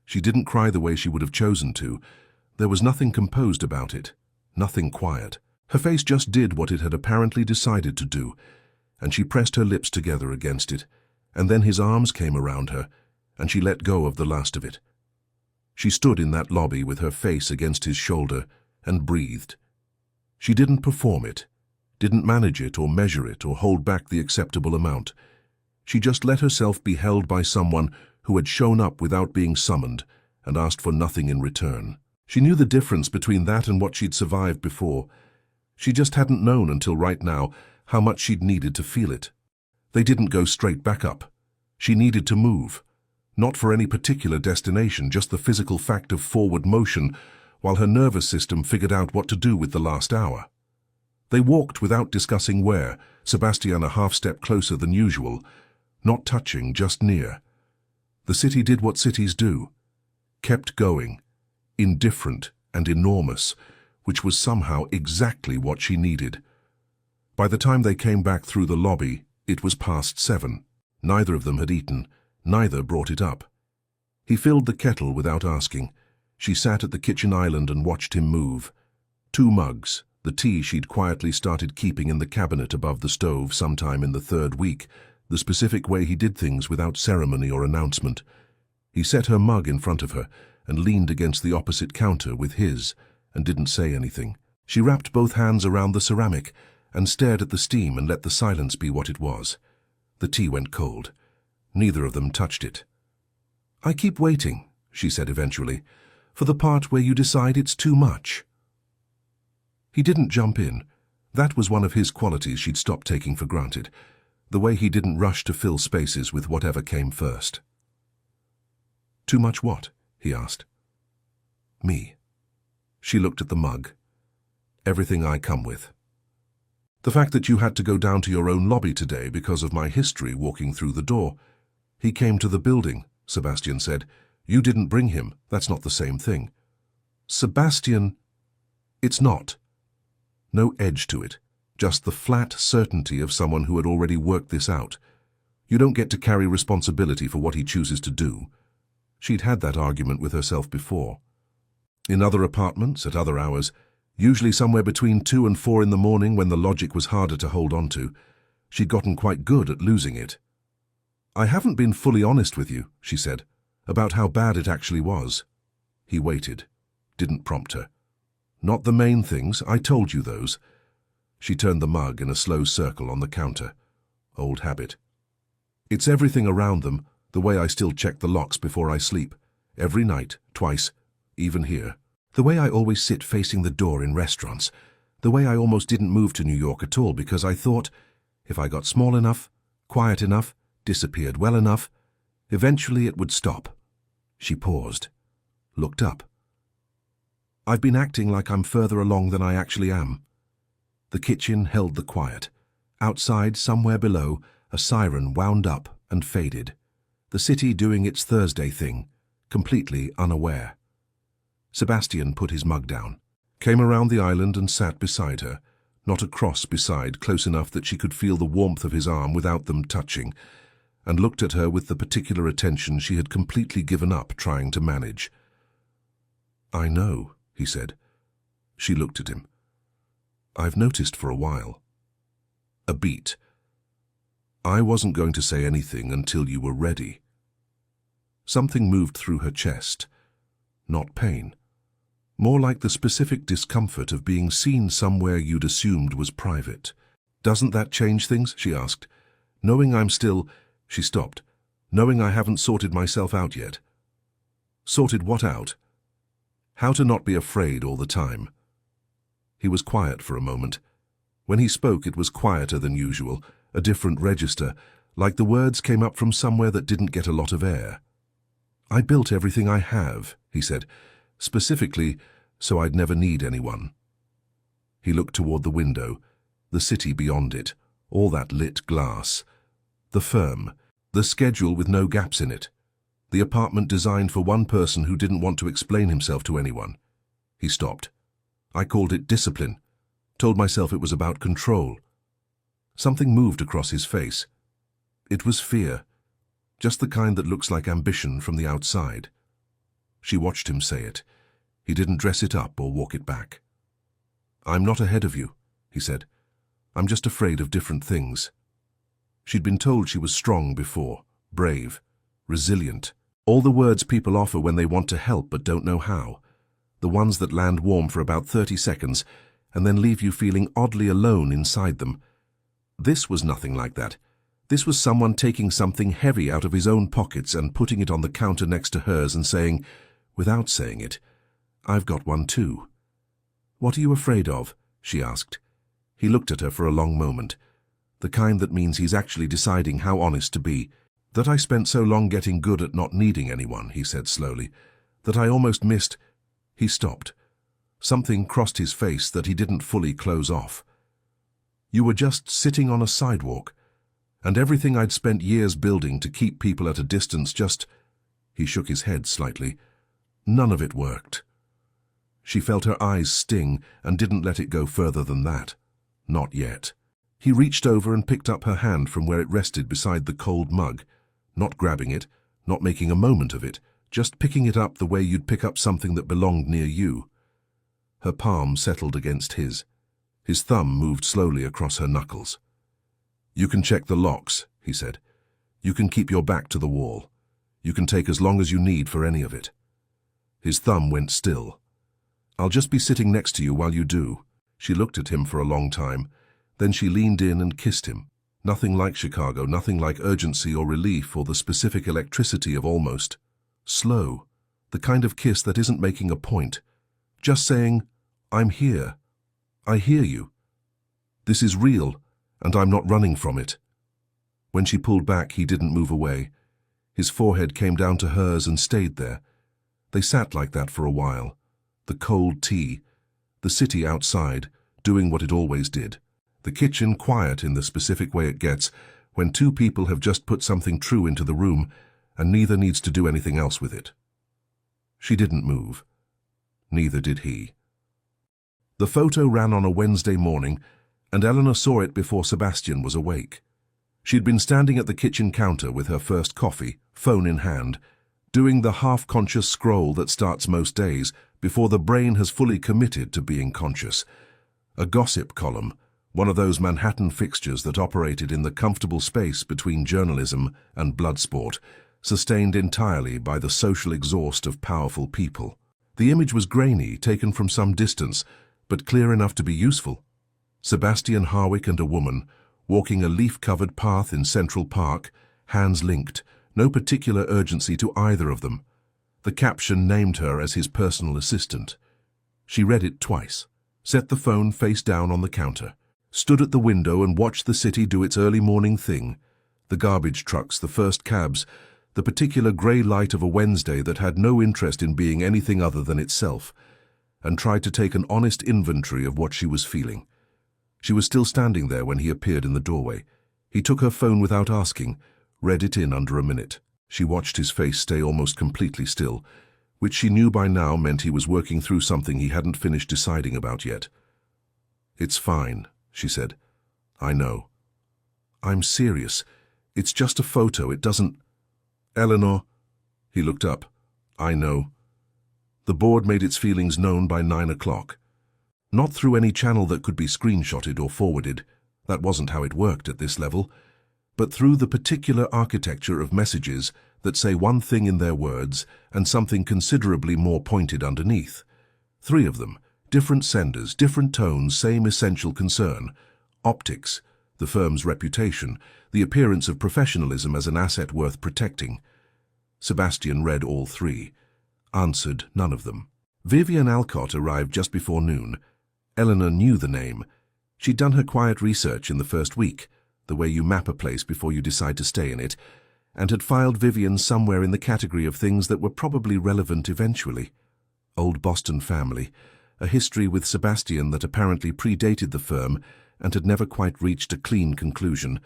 She didn't cry the way she would have chosen to. There was nothing composed about it, nothing quiet. Her face just did what it had apparently decided to do, and she pressed her lips together against it, and then his arms came around her, and she let go of the last of it. She stood in that lobby with her face against his shoulder and breathed. She didn't perform it, didn't manage it or measure it or hold back the acceptable amount. She just let herself be held by someone who had shown up without being summoned and asked for nothing in return. She knew the difference between that and what she'd survived before. She just hadn't known until right now how much she'd needed to feel it. They didn't go straight back up. She needed to move. Not for any particular destination, just the physical fact of forward motion, while her nervous system figured out what to do with the last hour. They walked without discussing where, Sebastian a half-step closer than usual, not touching, just near. The city did what cities do. Kept going, indifferent and enormous, which was somehow exactly what she needed. By the time they came back through the lobby, it was past 7. Neither of them had eaten. Neither brought it up. He filled the kettle without asking. She sat at the kitchen island and watched him move. 2 mugs, the tea she'd quietly started keeping in the cabinet above the stove sometime in the 3rd week, the specific way he did things without ceremony or announcement. He set her mug in front of her and leaned against the opposite counter with his and didn't say anything. She wrapped both hands around the ceramic and stared at the steam and let the silence be what it was. The tea went cold. Neither of them touched it. "I keep waiting," she said eventually, "for the part where you decide it's too much." He didn't jump in. That was one of his qualities she'd stopped taking for granted, the way he didn't rush to fill spaces with whatever came first. "Too much what?" he asked. "Me." She looked at the mug. "Everything I come with. The fact that you had to go down to your own lobby today because of my history walking through the door. He came to the building," Sebastian said. "You didn't bring him. That's not the same thing." "Sebastian, it's not." No edge to it, just the flat certainty of someone who had already worked this out. You don't get to carry responsibility for what he chooses to do. She'd had that argument with herself before. In other apartments, at other hours, usually somewhere between 2 and 4 in the morning when the logic was harder to hold on to, she'd gotten quite good at losing it. "I haven't been fully honest with you," she said, "about how bad it actually was." He waited, didn't prompt her. "Not the main things, I told you those." She turned the mug in a slow circle on the counter. Old habit. "It's everything around them, the way I still check the locks before I sleep. Every night, twice, even here. The way I always sit facing the door in restaurants. The way I almost didn't move to New York at all because I thought, if I got small enough, quiet enough, disappeared well enough, eventually it would stop." She paused, looked up. I've been acting like I'm further along than I actually am." The kitchen held the quiet. Outside, somewhere below, a siren wound up and faded. The city doing its Thursday thing, completely unaware. Sebastian put his mug down, came around the island and sat beside her, not across beside, close enough that she could feel the warmth of his arm without them touching, and looked at her with the particular attention she had completely given up trying to manage. "I know," he said. She looked at him. "I've noticed for a while." A beat. "I wasn't going to say anything until you were ready." Something moved through her chest. Not pain. More like the specific discomfort of being seen somewhere you'd assumed was private. "Doesn't that change things?" she asked. "Knowing I'm still—" She stopped. "Knowing I haven't sorted myself out yet." Sorted what out? How to not be afraid all the time. He was quiet for a moment. When he spoke, it was quieter than usual, a different register, like the words came up from somewhere that didn't get a lot of air. "I built everything I have," he said, "specifically so I'd never need anyone." He looked toward the window, the city beyond it, all that lit glass. The firm, the schedule with no gaps in it, the apartment designed for one person who didn't want to explain himself to anyone. He stopped. "I called it discipline, told myself it was about control." Something moved across his face. It was fear, just the kind that looks like ambition from the outside. She watched him say it. He didn't dress it up or walk it back. "I'm not ahead of you," he said. "I'm just afraid of different things." She'd been told she was strong before, brave, resilient. All the words people offer when they want to help but don't know how. The ones that land warm for about 30 seconds and then leave you feeling oddly alone inside them. This was nothing like that. This was someone taking something heavy out of his own pockets and putting it on the counter next to hers and saying, without saying it, "I've got one too." "What are you afraid of?" she asked. He looked at her for a long moment. The kind that means he's actually deciding how honest to be. "That I spent so long getting good at not needing anyone," he said slowly. "That I almost missed—" He stopped. Something crossed his face that he didn't fully close off. "You were just sitting on a sidewalk, and everything I'd spent years building to keep people at a distance just—" He shook his head slightly. "None of it worked." She felt her eyes sting and didn't let it go further than that. Not yet. He reached over and picked up her hand from where it rested beside the cold mug, not grabbing it, not making a moment of it, just picking it up the way you'd pick up something that belonged near you. Her palm settled against his. His thumb moved slowly across her knuckles. "You can check the locks," he said. "You can keep your back to the wall. You can take as long as you need for any of it." His thumb went still. "I'll just be sitting next to you while you do." She looked at him for a long time. Then she leaned in and kissed him. Nothing like Chicago, nothing like urgency or relief or the specific electricity of almost. Slow, the kind of kiss that isn't making a point. Just saying, "I'm here. I hear you. This is real, and I'm not running from it." When she pulled back, he didn't move away. His forehead came down to hers and stayed there. They sat like that for a while. The cold tea, the city outside, doing what it always did. The kitchen quiet in the specific way it gets when two people have just put something true into the room and neither needs to do anything else with it. She didn't move. Neither did he. The photo ran on a Wednesday morning, and Eleanor saw it before Sebastian was awake. She'd been standing at the kitchen counter with her first coffee, phone in hand, doing the half-conscious scroll that starts most days before the brain has fully committed to being conscious. A gossip column, one of those Manhattan fixtures that operated in the comfortable space between journalism and blood sport, sustained entirely by the social exhaust of powerful people. The image was grainy, taken from some distance, but clear enough to be useful. Sebastian Harwick and a woman, walking a leaf-covered path in Central Park, hands linked, no particular urgency to either of them. The caption named her as his personal assistant. She read it twice, set the phone face down on the counter, stood at the window and watched the city do its early morning thing. The garbage trucks, the first cabs, the particular grey light of a Wednesday that had no interest in being anything other than itself. and tried to take an honest inventory of what she was feeling. She was still standing there when he appeared in the doorway. He took her phone without asking, read it in under a minute. She watched his face stay almost completely still, which she knew by now meant he was working through something he hadn't finished deciding about yet. "It's fine," she said. "I know." "I'm serious. It's just a photo. It doesn't—" "Eleanor." He looked up. "I know." The board made its feelings known by 9 o'clock. Not through any channel that could be screenshotted or forwarded. That wasn't how it worked at this level. But through the particular architecture of messages that say one thing in their words and something considerably more pointed underneath. 3 of them, different senders, different tones, same essential concern. Optics, the firm's reputation, the appearance of professionalism as an asset worth protecting. Sebastian read all 3, answered none of them. Vivian Alcott arrived just before noon. Eleanor knew the name. She'd done her quiet research in the first week, the way you map a place before you decide to stay in it, and had filed Vivian somewhere in the category of things that were probably relevant eventually. Old Boston family, a history with Sebastian that apparently predated the firm and had never quite reached a clean conclusion,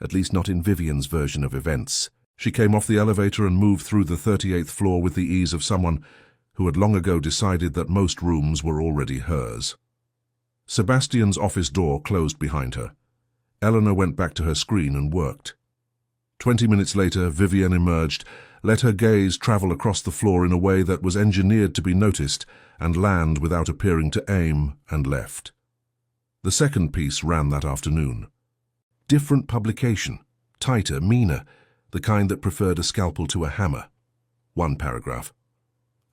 at least not in Vivian's version of events. She came off the elevator and moved through the 38th floor with the ease of someone who had long ago decided that most rooms were already hers. Sebastian's office door closed behind her. Eleanor went back to her screen and worked. 20 minutes later, Vivian emerged, let her gaze travel across the floor in a way that was engineered to be noticed and land without appearing to aim, and left. The second piece ran that afternoon. Different publication, tighter, meaner, the kind that preferred a scalpel to a hammer. 1 paragraph.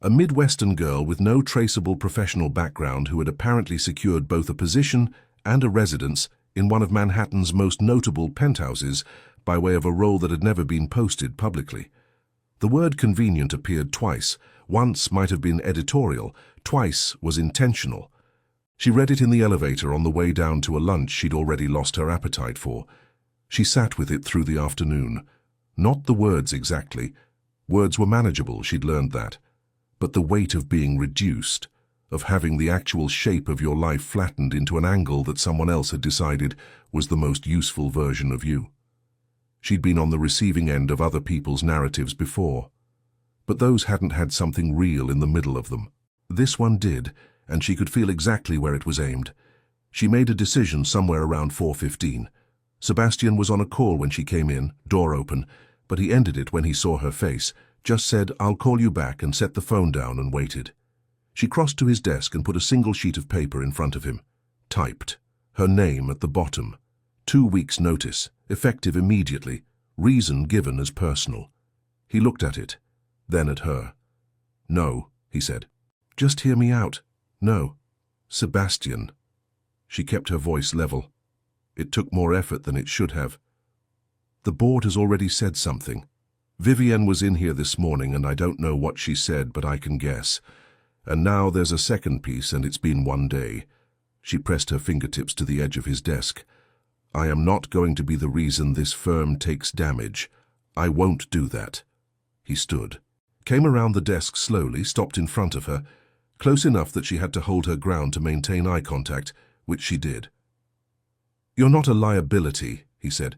A Midwestern girl with no traceable professional background who had apparently secured both a position and a residence in one of Manhattan's most notable penthouses by way of a role that had never been posted publicly. The word convenient appeared twice. Once might have been editorial, twice was intentional. She read it in the elevator on the way down to a lunch she'd already lost her appetite for. She sat with it through the afternoon. Not the words exactly. Words were manageable, she'd learned that. But the weight of being reduced, of having the actual shape of your life flattened into an angle that someone else had decided was the most useful version of you. She'd been on the receiving end of other people's narratives before, but those hadn't had something real in the middle of them. This one did, and she could feel exactly where it was aimed. She made a decision somewhere around 4:15. Sebastian was on a call when she came in, door open, but he ended it when he saw her face, just said, "I'll call you back," and set the phone down and waited. She crossed to his desk and put a single sheet of paper in front of him. Typed. Her name at the bottom. 2 weeks' notice, effective immediately, reason given as personal. He looked at it, then at her. "No," he said. "Just hear me out. No. Sebastian." She kept her voice level. It took more effort than it should have. "The board has already said something. Vivian was in here this morning and I don't know what she said, but I can guess. And now there's a second piece and it's been 1 day." She pressed her fingertips to the edge of his desk. "I am not going to be the reason this firm takes damage. I won't do that." He stood, came around the desk slowly, stopped in front of her, close enough that she had to hold her ground to maintain eye contact, which she did. "You're not a liability," he said,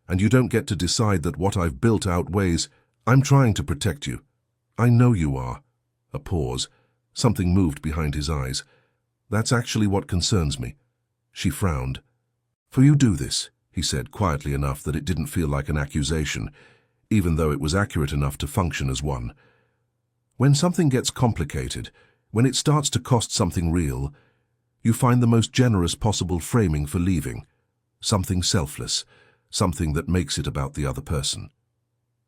"and you don't get to decide that what I've built outweighs. I'm trying to protect you. I know you are." A pause. Something moved behind his eyes. "That's actually what concerns me." She frowned. "For you do this," he said, quietly enough that it didn't feel like an accusation, even though it was accurate enough to function as one. "When something gets complicated, when it starts to cost something real, you find the most generous possible framing for leaving. Something selfless, something that makes it about the other person."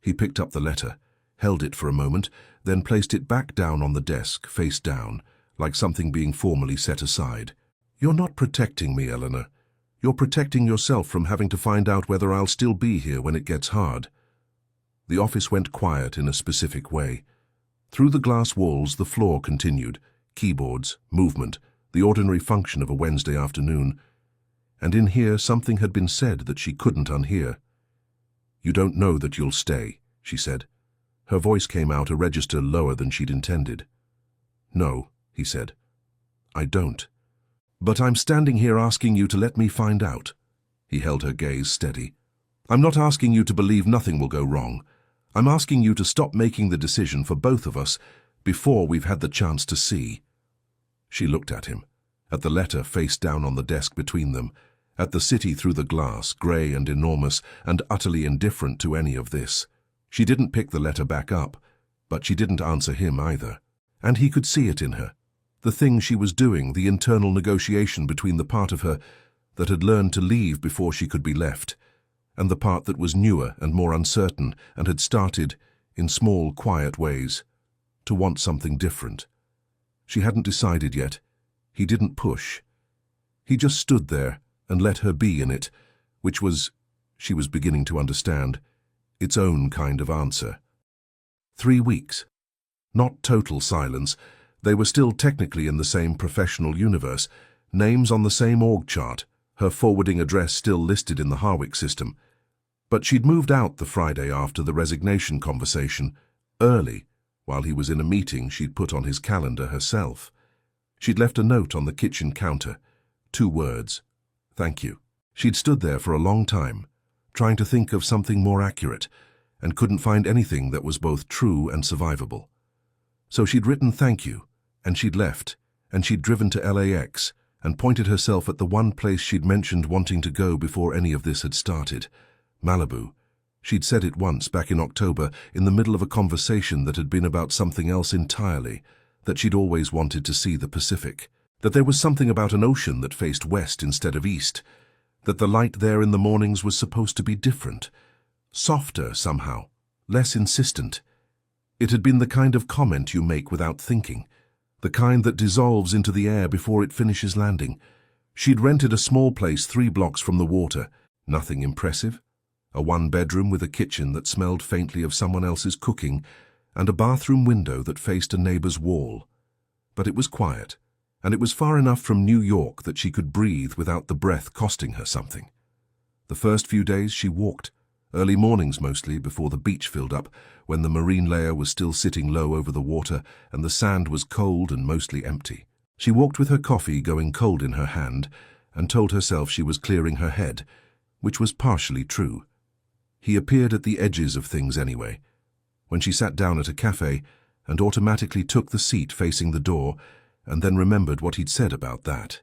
He picked up the letter, held it for a moment, then placed it back down on the desk, face down, like something being formally set aside. "You're not protecting me, Eleanor. You're protecting yourself from having to find out whether I'll still be here when it gets hard." The office went quiet in a specific way. Through the glass walls, the floor continued. Keyboards, movement, the ordinary function of a Wednesday afternoon. And in here, something had been said that she couldn't unhear. "You don't know that you'll stay," she said. Her voice came out a register lower than she'd intended. "No," he said. I don't. But I'm standing here asking you to let me find out. He held her gaze steady. I'm not asking you to believe nothing will go wrong. I'm asking you to stop making the decision for both of us before we've had the chance to see. She looked at him, at the letter face down on the desk between them, at the city through the glass, grey and enormous and utterly indifferent to any of this. She didn't pick the letter back up, but she didn't answer him either. And he could see it in her. The thing she was doing, the internal negotiation between the part of her that had learned to leave before she could be left, and the part that was newer and more uncertain and had started, in small, quiet ways, to want something different. She hadn't decided yet. He didn't push. He just stood there and let her be in it, which was, she was beginning to understand, its own kind of answer. 3 weeks. Not total silence. They were still technically in the same professional universe, names on the same org chart, her forwarding address still listed in the Harwick system. But she'd moved out the Friday after the resignation conversation, early, while he was in a meeting she'd put on his calendar herself. She'd left a note on the kitchen counter, 2 words, "Thank you." She'd stood there for a long time, trying to think of something more accurate, and couldn't find anything that was both true and survivable. So she'd written thank you, and she'd left, and she'd driven to LAX, and pointed herself at the one place she'd mentioned wanting to go before any of this had started, Malibu. She'd said it once back in October, in the middle of a conversation that had been about something else entirely, that she'd always wanted to see the Pacific, that there was something about an ocean that faced west instead of east, that the light there in the mornings was supposed to be different, softer somehow, less insistent. It had been the kind of comment you make without thinking, the kind that dissolves into the air before it finishes landing. She'd rented a small place 3 blocks from the water, nothing impressive, a 1-bedroom with a kitchen that smelled faintly of someone else's cooking, and a bathroom window that faced a neighbor's wall. But it was quiet, and it was far enough from New York that she could breathe without the breath costing her something. The first few days she walked, early mornings mostly, before the beach filled up, when the marine layer was still sitting low over the water and the sand was cold and mostly empty. She walked with her coffee going cold in her hand and told herself she was clearing her head, which was partially true. He appeared at the edges of things anyway. When she sat down at a cafe and automatically took the seat facing the door and then remembered what he'd said about that.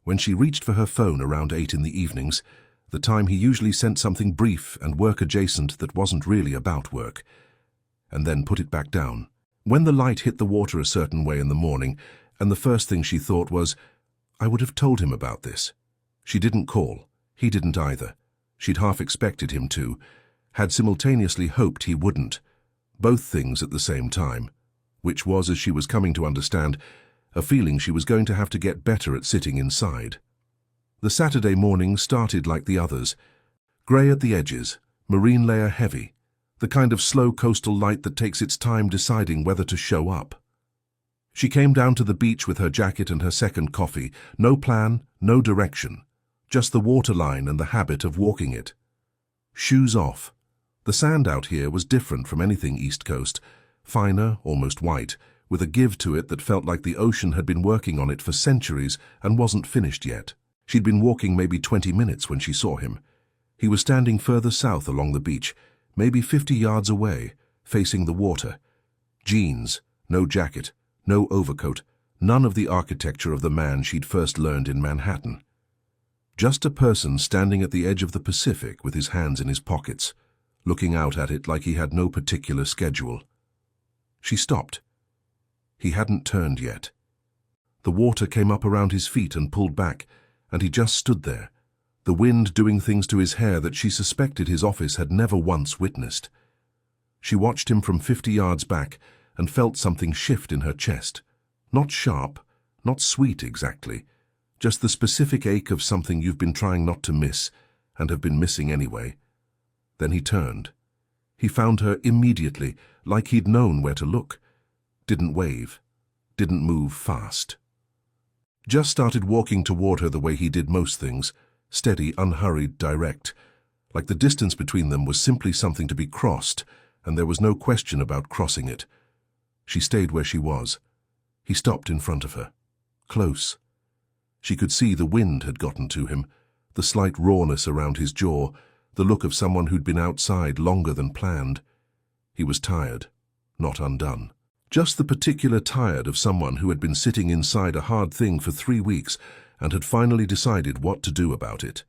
When she reached for her phone around 8 in the evenings, the time he usually sent something brief and work-adjacent that wasn't really about work, and then put it back down. When the light hit the water a certain way in the morning, and the first thing she thought was, I would have told him about this. She didn't call. He didn't either. She'd half expected him to, had simultaneously hoped he wouldn't. Both things at the same time, which was, as she was coming to understand, a feeling she was going to have to get better at sitting inside. The Saturday morning started like the others, grey at the edges, marine layer heavy, the kind of slow coastal light that takes its time deciding whether to show up. She came down to the beach with her jacket and her second coffee, no plan, no direction, just the waterline and the habit of walking it. Shoes off. The sand out here was different from anything East Coast, finer, almost white, with a give to it that felt like the ocean had been working on it for centuries and wasn't finished yet. She'd been walking maybe 20 minutes when she saw him. He was standing further south along the beach, maybe 50 yards away, facing the water. Jeans, no jacket, no overcoat, none of the architecture of the man she'd first learned in Manhattan. Just a person standing at the edge of the Pacific with his hands in his pockets, looking out at it like he had no particular schedule. She stopped. He hadn't turned yet. The water came up around his feet and pulled back, and he just stood there, the wind doing things to his hair that she suspected his office had never once witnessed. She watched him from 50 yards back and felt something shift in her chest. Not sharp, not sweet exactly, just the specific ache of something you've been trying not to miss and have been missing anyway. Then he turned. He found her immediately, like he'd known where to look. Didn't wave, didn't move fast. Just started walking toward her the way he did most things, steady, unhurried, direct, like the distance between them was simply something to be crossed, and there was no question about crossing it. She stayed where she was. He stopped in front of her. close. She could see the wind had gotten to him, the slight rawness around his jaw, the look of someone who'd been outside longer than planned. He was tired, not undone. Just the particular tired of someone who had been sitting inside a hard thing for 3 weeks and had finally decided what to do about it.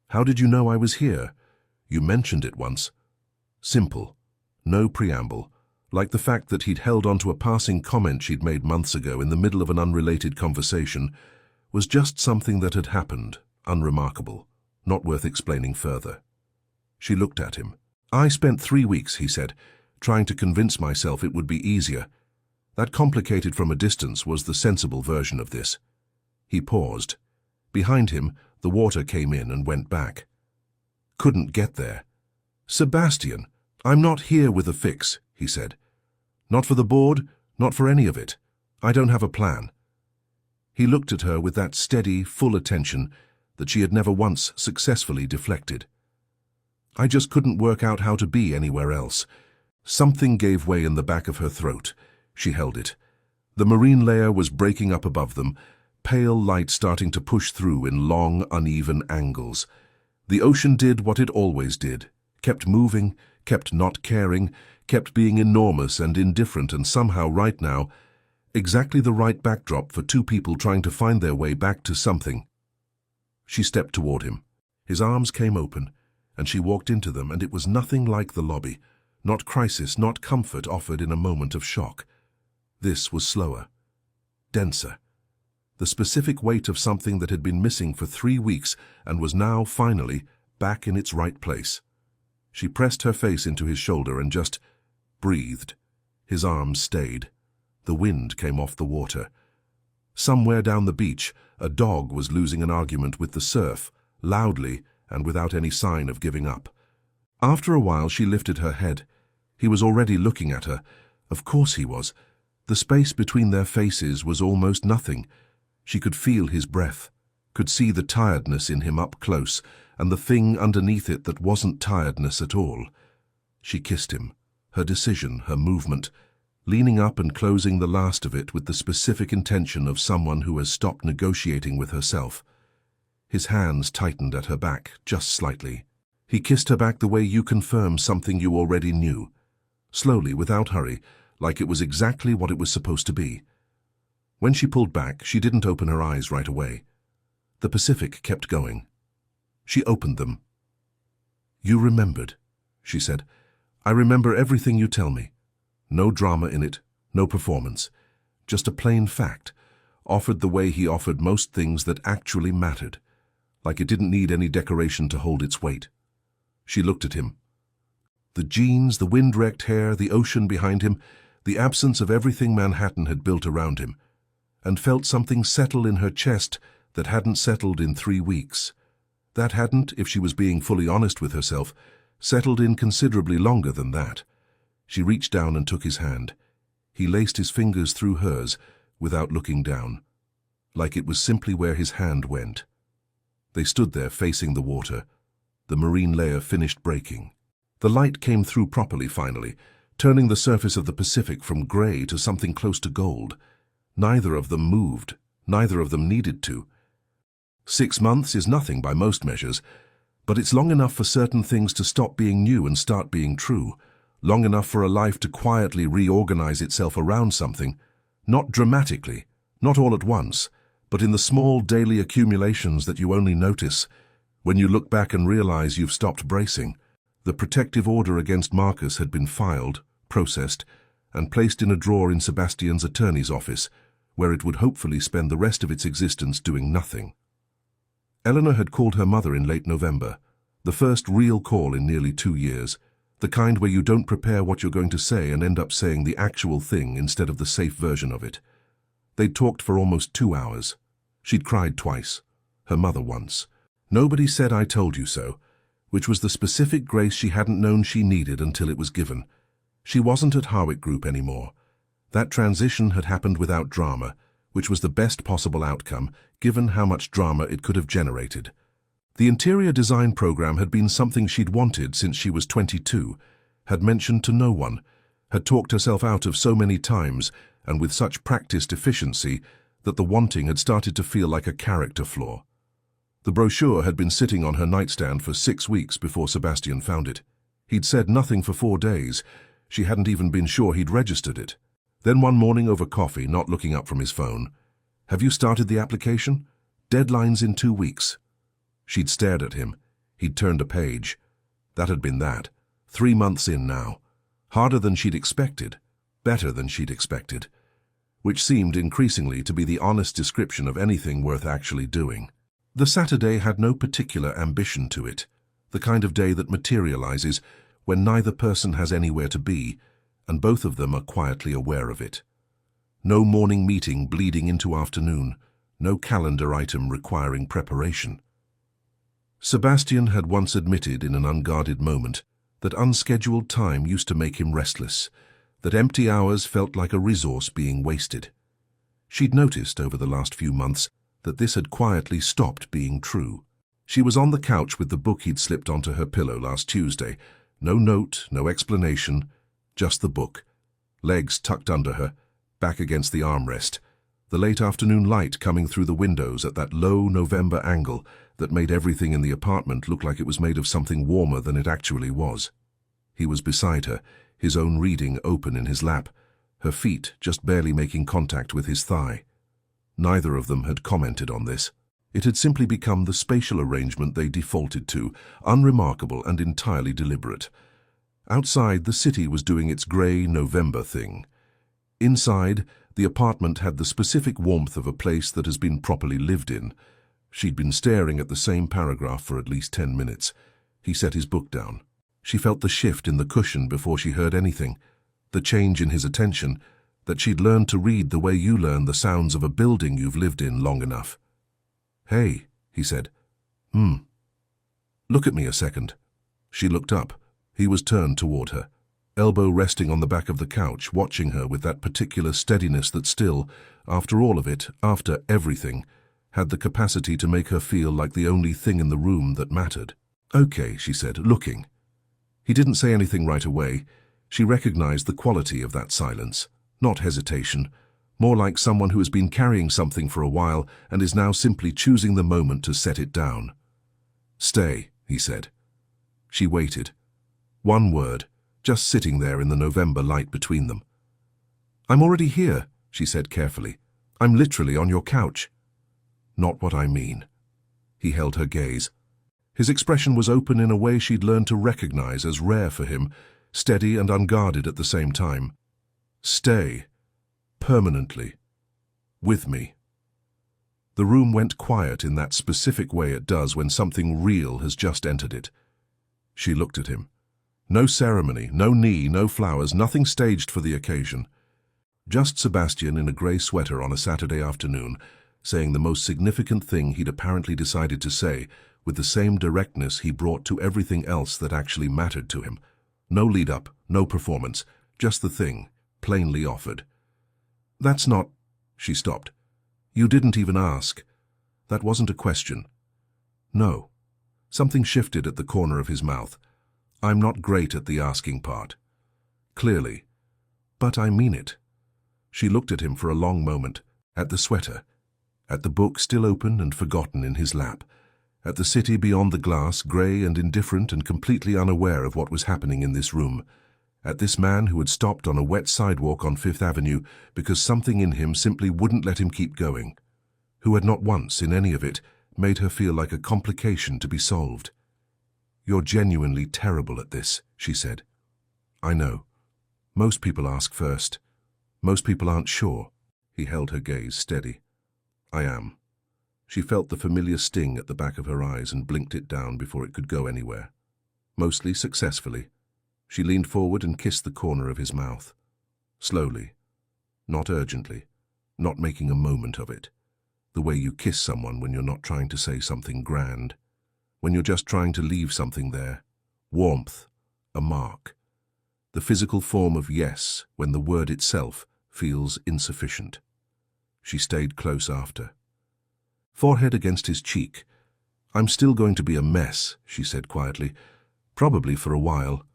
"How did you know I was here? You mentioned it once." Simple. No preamble. Like the fact that he'd held onto a passing comment she'd made months ago in the middle of an unrelated conversation was just something that had happened, unremarkable, not worth explaining further. She looked at him. "I spent 3 weeks," he said, "trying to convince myself it would be easier." That complicated from a distance was the sensible version of this. He paused. Behind him, the water came in and went back. Couldn't get there. "Sebastian, I'm not here with a fix," he said. "Not for the board, not for any of it. I don't have a plan." He looked at her with that steady, full attention that she had never once successfully deflected. "I just couldn't work out how to be anywhere else." Something gave way in the back of her throat. She held it. The marine layer was breaking up above them, pale light starting to push through in long, uneven angles. The ocean did what it always did, kept moving, kept not caring, kept being enormous and indifferent, and somehow right now, exactly the right backdrop for two people trying to find their way back to something. She stepped toward him. His arms came open, and she walked into them, and it was nothing like the lobby. Not crisis, not comfort offered in a moment of shock. This was slower, denser. The specific weight of something that had been missing for 3 weeks and was now, finally, back in its right place. She pressed her face into his shoulder and just breathed. His arms stayed. The wind came off the water. Somewhere down the beach, a dog was losing an argument with the surf, loudly and without any sign of giving up. After a while, she lifted her head. He was already looking at her. Of course he was. The space between their faces was almost nothing. She could feel his breath, could see the tiredness in him up close, and the thing underneath it that wasn't tiredness at all. She kissed him, her decision, her movement, leaning up and closing the last of it with the specific intention of someone who has stopped negotiating with herself. His hands tightened at her back, just slightly. He kissed her back the way you confirm something you already knew. Slowly, without hurry, like it was exactly what it was supposed to be. When she pulled back, she didn't open her eyes right away. The Pacific kept going. She opened them. "You remembered," she said. "I remember everything you tell me. No drama in it, no performance. Just a plain fact, offered the way he offered most things that actually mattered, like it didn't need any decoration to hold its weight." She looked at him. The jeans, the wind-wrecked hair, the ocean behind him, the absence of everything Manhattan had built around him, and felt something settle in her chest that hadn't settled in 3 weeks. That hadn't, if she was being fully honest with herself, settled in considerably longer than that. She reached down and took his hand. He laced his fingers through hers without looking down, like it was simply where his hand went. They stood there facing the water. The marine layer finished breaking. The light came through properly finally, turning the surface of the Pacific from gray to something close to gold. Neither of them moved. Neither of them needed to. 6 months is nothing by most measures, but it's long enough for certain things to stop being new and start being true, long enough for a life to quietly reorganize itself around something, not dramatically, not all at once, but in the small daily accumulations that you only notice when you look back and realize you've stopped bracing. The protective order against Marcus had been filed, processed, and placed in a drawer in Sebastian's attorney's office, where it would hopefully spend the rest of its existence doing nothing. Eleanor had called her mother in late November, the first real call in nearly 2 years, the kind where you don't prepare what you're going to say and end up saying the actual thing instead of the safe version of it. They'd talked for almost 2 hours. She'd cried twice, her mother once. Nobody said "I told you so," which was the specific grace she hadn't known she needed until it was given. She wasn't at Harwick Group anymore. That transition had happened without drama, which was the best possible outcome, given how much drama it could have generated. The interior design program had been something she'd wanted since she was 22, had mentioned to no one, had talked herself out of so many times, and with such practiced efficiency, that the wanting had started to feel like a character flaw. The brochure had been sitting on her nightstand for 6 weeks before Sebastian found it. He'd said nothing for 4 days. She hadn't even been sure he'd registered it. Then one morning over coffee, not looking up from his phone, "Have you started the application? Deadline's in 2 weeks." She'd stared at him. He'd turned a page. That had been that. 3 months in now. Harder than she'd expected. Better than she'd expected. Which seemed increasingly to be the honest description of anything worth actually doing. The Saturday had no particular ambition to it. The kind of day that materializes when neither person has anywhere to be, and both of them are quietly aware of it. No morning meeting bleeding into afternoon, no calendar item requiring preparation. Sebastian had once admitted in an unguarded moment that unscheduled time used to make him restless, that empty hours felt like a resource being wasted. She'd noticed over the last few months that this had quietly stopped being true. She was on the couch with the book he'd slipped onto her pillow last Tuesday. No note, no explanation, just the book. Legs tucked under her, back against the armrest. The late afternoon light coming through the windows at that low November angle that made everything in the apartment look like it was made of something warmer than it actually was. He was beside her, his own reading open in his lap, her feet just barely making contact with his thigh. Neither of them had commented on this. It had simply become the spatial arrangement they defaulted to, unremarkable and entirely deliberate. Outside, the city was doing its grey November thing. Inside, the apartment had the specific warmth of a place that has been properly lived in. She'd been staring at the same paragraph for at least 10 minutes. He set his book down. She felt the shift in the cushion before she heard anything, the change in his attention, that she'd learned to read the way you learn the sounds of a building you've lived in long enough. "Hey," he said. Look at me a second." She looked up. He was turned toward her, elbow resting on the back of the couch, watching her with that particular steadiness that still, after all of it, after everything, had the capacity to make her feel like the only thing in the room that mattered. "Okay," she said, looking. He didn't say anything right away. She recognized the quality of that silence. Not hesitation, more like someone who has been carrying something for a while and is now simply choosing the moment to set it down. "Stay," he said. She waited. One word, just sitting there in the November light between them. "I'm already here," she said carefully. "I'm literally on your couch." "Not what I mean." He held her gaze. His expression was open in a way she'd learned to recognize as rare for him, steady and unguarded at the same time. "Stay. Permanently. With me." The room went quiet in that specific way it does when something real has just entered it. She looked at him. No ceremony, no knee, no flowers, nothing staged for the occasion. Just Sebastian in a grey sweater on a Saturday afternoon, saying the most significant thing he'd apparently decided to say, with the same directness he brought to everything else that actually mattered to him. No lead-up, no performance, just the thing, plainly offered. "That's not—" She stopped. "You didn't even ask. That wasn't a question." "No." Something shifted at the corner of his mouth. "I'm not great at the asking part." "Clearly. But I mean it." She looked at him for a long moment, at the sweater, at the book still open and forgotten in his lap, at the city beyond the glass, grey and indifferent and completely unaware of what was happening in this room, at this man who had stopped on a wet sidewalk on Fifth Avenue because something in him simply wouldn't let him keep going, who had not once, in any of it, made her feel like a complication to be solved. "You're genuinely terrible at this," she said. "I know. Most people ask first. Most people aren't sure." He held her gaze steady. "I am." She felt the familiar sting at the back of her eyes and blinked it down before it could go anywhere. Mostly successfully. She leaned forward and kissed the corner of his mouth. Slowly. Not urgently. Not making a moment of it. The way you kiss someone when you're not trying to say something grand. When you're just trying to leave something there. Warmth. A mark. The physical form of yes when the word itself feels insufficient. She stayed close after. Forehead against his cheek. "I'm still going to be a mess," she said quietly. "Probably for a while."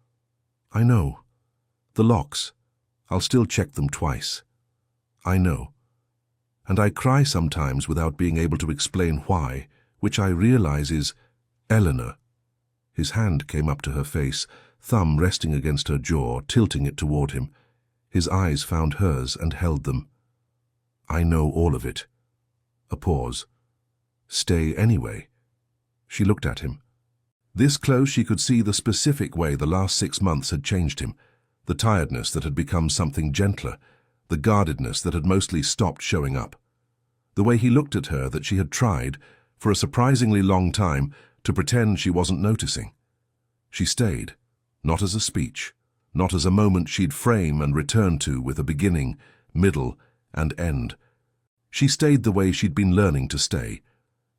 "I know. The locks. I'll still check them twice." "I know." And I cry sometimes without being able to explain why, which I realize is Eleanor. His hand came up to her face, thumb resting against her jaw, tilting it toward him. His eyes found hers and held them. I know all of it. A pause. Stay anyway. She looked at him. This close she could see the specific way the last 6 months had changed him, the tiredness that had become something gentler, the guardedness that had mostly stopped showing up. The way he looked at her that she had tried, for a surprisingly long time, to pretend she wasn't noticing. She stayed, not as a speech, not as a moment she'd frame and return to with a beginning, middle, and end. She stayed the way she'd been learning to stay,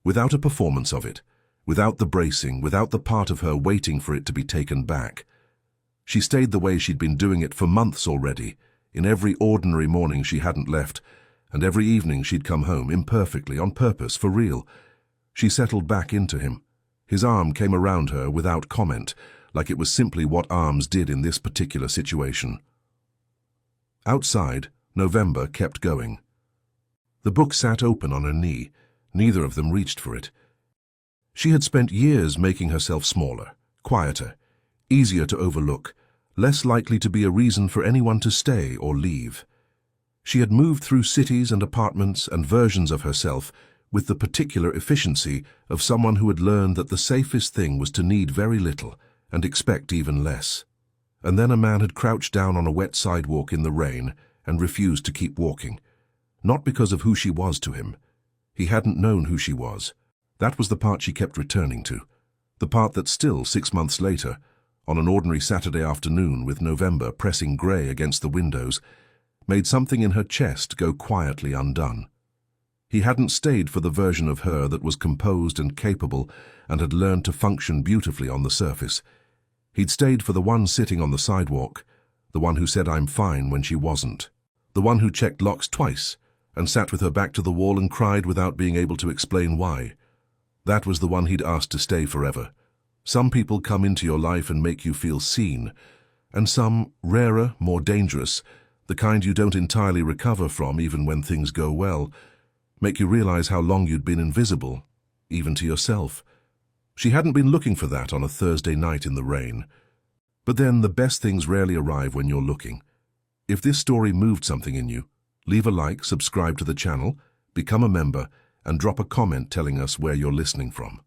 without a performance of it, without the bracing, without the part of her waiting for it to be taken back. She stayed the way she'd been doing it for months already, in every ordinary morning she hadn't left, and every evening she'd come home, imperfectly, on purpose, for real. She settled back into him. His arm came around her without comment, like it was simply what arms did in this particular situation. Outside, November kept going. The book sat open on her knee. Neither of them reached for it. She had spent years making herself smaller, quieter, easier to overlook, less likely to be a reason for anyone to stay or leave. She had moved through cities and apartments and versions of herself with the particular efficiency of someone who had learned that the safest thing was to need very little and expect even less. And then a man had crouched down on a wet sidewalk in the rain and refused to keep walking, not because of who she was to him. He hadn't known who she was. That was the part she kept returning to, the part that still, 6 months later, on an ordinary Saturday afternoon with November pressing grey against the windows, made something in her chest go quietly undone. He hadn't stayed for the version of her that was composed and capable and had learned to function beautifully on the surface. He'd stayed for the one sitting on the sidewalk, the one who said "I'm fine" when she wasn't, the one who checked locks twice and sat with her back to the wall and cried without being able to explain why. That was the one he'd asked to stay forever. Some people come into your life and make you feel seen, and some, rarer, more dangerous, the kind you don't entirely recover from even when things go well, make you realize how long you'd been invisible, even to yourself. She hadn't been looking for that on a Thursday night in the rain. But then the best things rarely arrive when you're looking. If this story moved something in you, leave a like, subscribe to the channel, become a member, and drop a comment telling us where you're listening from.